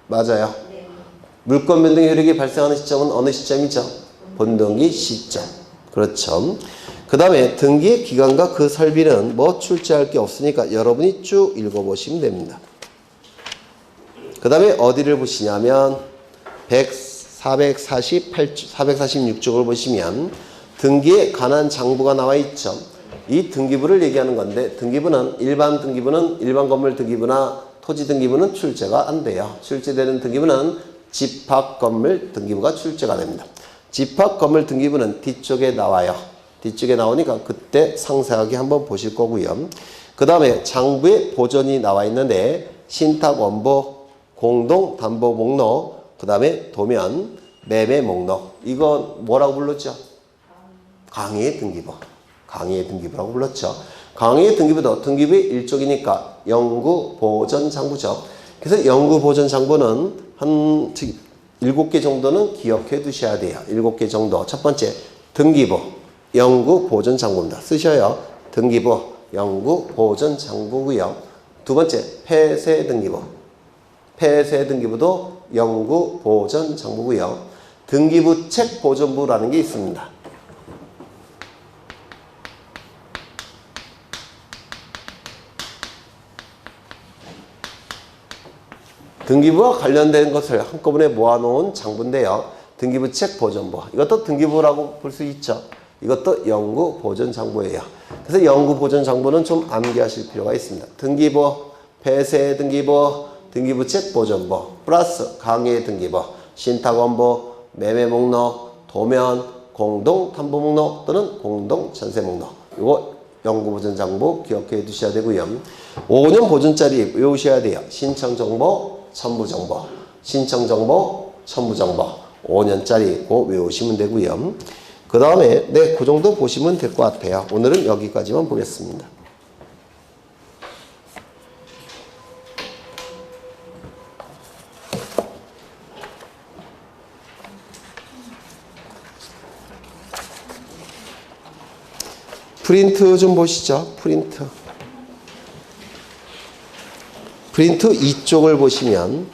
맞아요. 네. 물권 변동 효력이 발생하는 시점은 어느 시점이죠? 본등기 시점. 그렇죠. 그 다음에 등기의 기간과 그 설비는 뭐 출제할 게 없으니까 여러분이 쭉 읽어보시면 됩니다. 그 다음에 어디를 보시냐면 446쪽을 보시면 등기에 관한 장부가 나와 있죠. 이 등기부를 얘기하는 건데, 등기부는 일반 건물 등기부나 토지 등기부는 출제가 안 돼요. 출제되는 등기부는 집합 건물 등기부가 출제가 됩니다. 집합 건물 등기부는 뒤쪽에 나와요. 뒤쪽에 나오니까 그때 상세하게 한번 보실 거고요. 그 다음에 장부에 보존이 나와 있는데, 신탁 원보, 공동 담보 목록, 그 다음에 도면, 매매 목록. 이거 뭐라고 불렀죠? 강의의 등기부. 강의의 등기부라고 불렀죠. 강의의 등기부도 등기부의 일종이니까 영구 보존 장부죠. 그래서 영구 보존 장부는 한 7개 정도는 기억해 두셔야 돼요. 7개 정도. 첫 번째, 등기부, 영구 보존 장부입니다. 쓰셔요. 등기부, 영구 보존 장부고요. 두 번째, 폐쇄 등기부. 폐쇄 등기부도 영구 보존 장부고요. 등기부 책 보존부라는 게 있습니다. 등기부와 관련된 것을 한꺼번에 모아놓은 장부인데요. 등기부 책 보존부. 이것도 등기부라고 볼 수 있죠. 이것도 영구 보존 장부예요. 그래서 영구 보존 장부는 좀 암기하실 필요가 있습니다. 등기부, 폐쇄 등기부, 등기부 책 보존부, 플러스 강의 등기부, 신탁원부, 매매 목록, 도면, 공동 탐보 목록 또는 공동 전세 목록. 이거 영구 보존 장부 기억해 두셔야 되고요. 5년 보존짜리 외우셔야 돼요. 신청 정보, 첨부 정보, 신청 정보, 첨부 정보. 5년짜리 고 외우시면 되고요. 그 다음에 그 정도 보시면 될 것 같아요. 오늘은 여기까지만 보겠습니다. 프린트 좀 보시죠. 프린트 2쪽을 보시면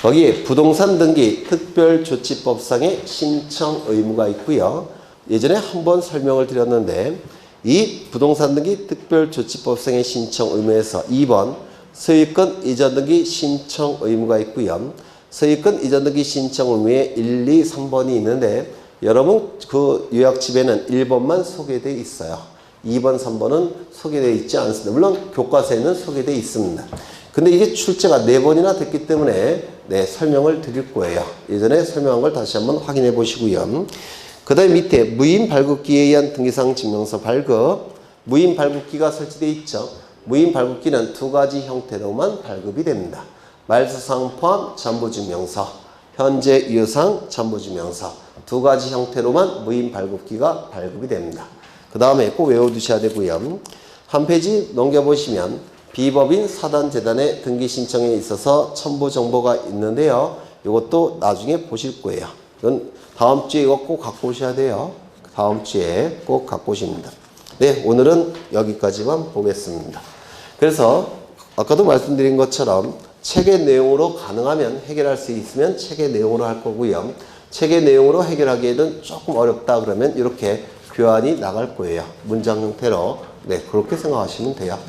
거기에 부동산 등기 특별조치법상의 신청 의무가 있고요. 예전에 한번 설명을 드렸는데, 이 부동산 등기 특별조치법상의 신청 의무에서 2번 소유권 이전 등기 신청 의무가 있고요. 소유권 이전 등기 신청 의무에 1, 2, 3번이 있는데, 여러분 그 요약집에는 1번만 소개되어 있어요. 2번, 3번은 소개되어 있지 않습니다. 물론 교과서에는 소개되어 있습니다. 근데 이게 출제가 4번이나 됐기 때문에 설명을 드릴 거예요. 예전에 설명한 걸 다시 한번 확인해 보시고요. 그 다음에 밑에 무인 발급기에 의한 등기상 증명서 발급, 무인 발급기가 설치되어 있죠. 무인 발급기는 2가지 형태로만 발급이 됩니다. 말소상 포함 전부증명서, 현재 유효상 전부증명서 2가지 형태로만 무인 발급기가 발급이 됩니다. 그 다음에 꼭 외워두셔야 되고요. 한 페이지 넘겨보시면 비법인 사단재단의 등기 신청에 있어서 첨부 정보가 있는데요. 이것도 나중에 보실 거예요. 이건 다음 주에 이거 꼭 갖고 오셔야 돼요. 다음 주에 꼭 갖고 오십니다. 오늘은 여기까지만 보겠습니다. 그래서 아까도 말씀드린 것처럼 책의 내용으로 가능하면 해결할 수 있으면 책의 내용으로 할 거고요. 책의 내용으로 해결하기에는 조금 어렵다 그러면 이렇게 교환이 나갈 거예요. 문장 형태로. 그렇게 생각하시면 돼요.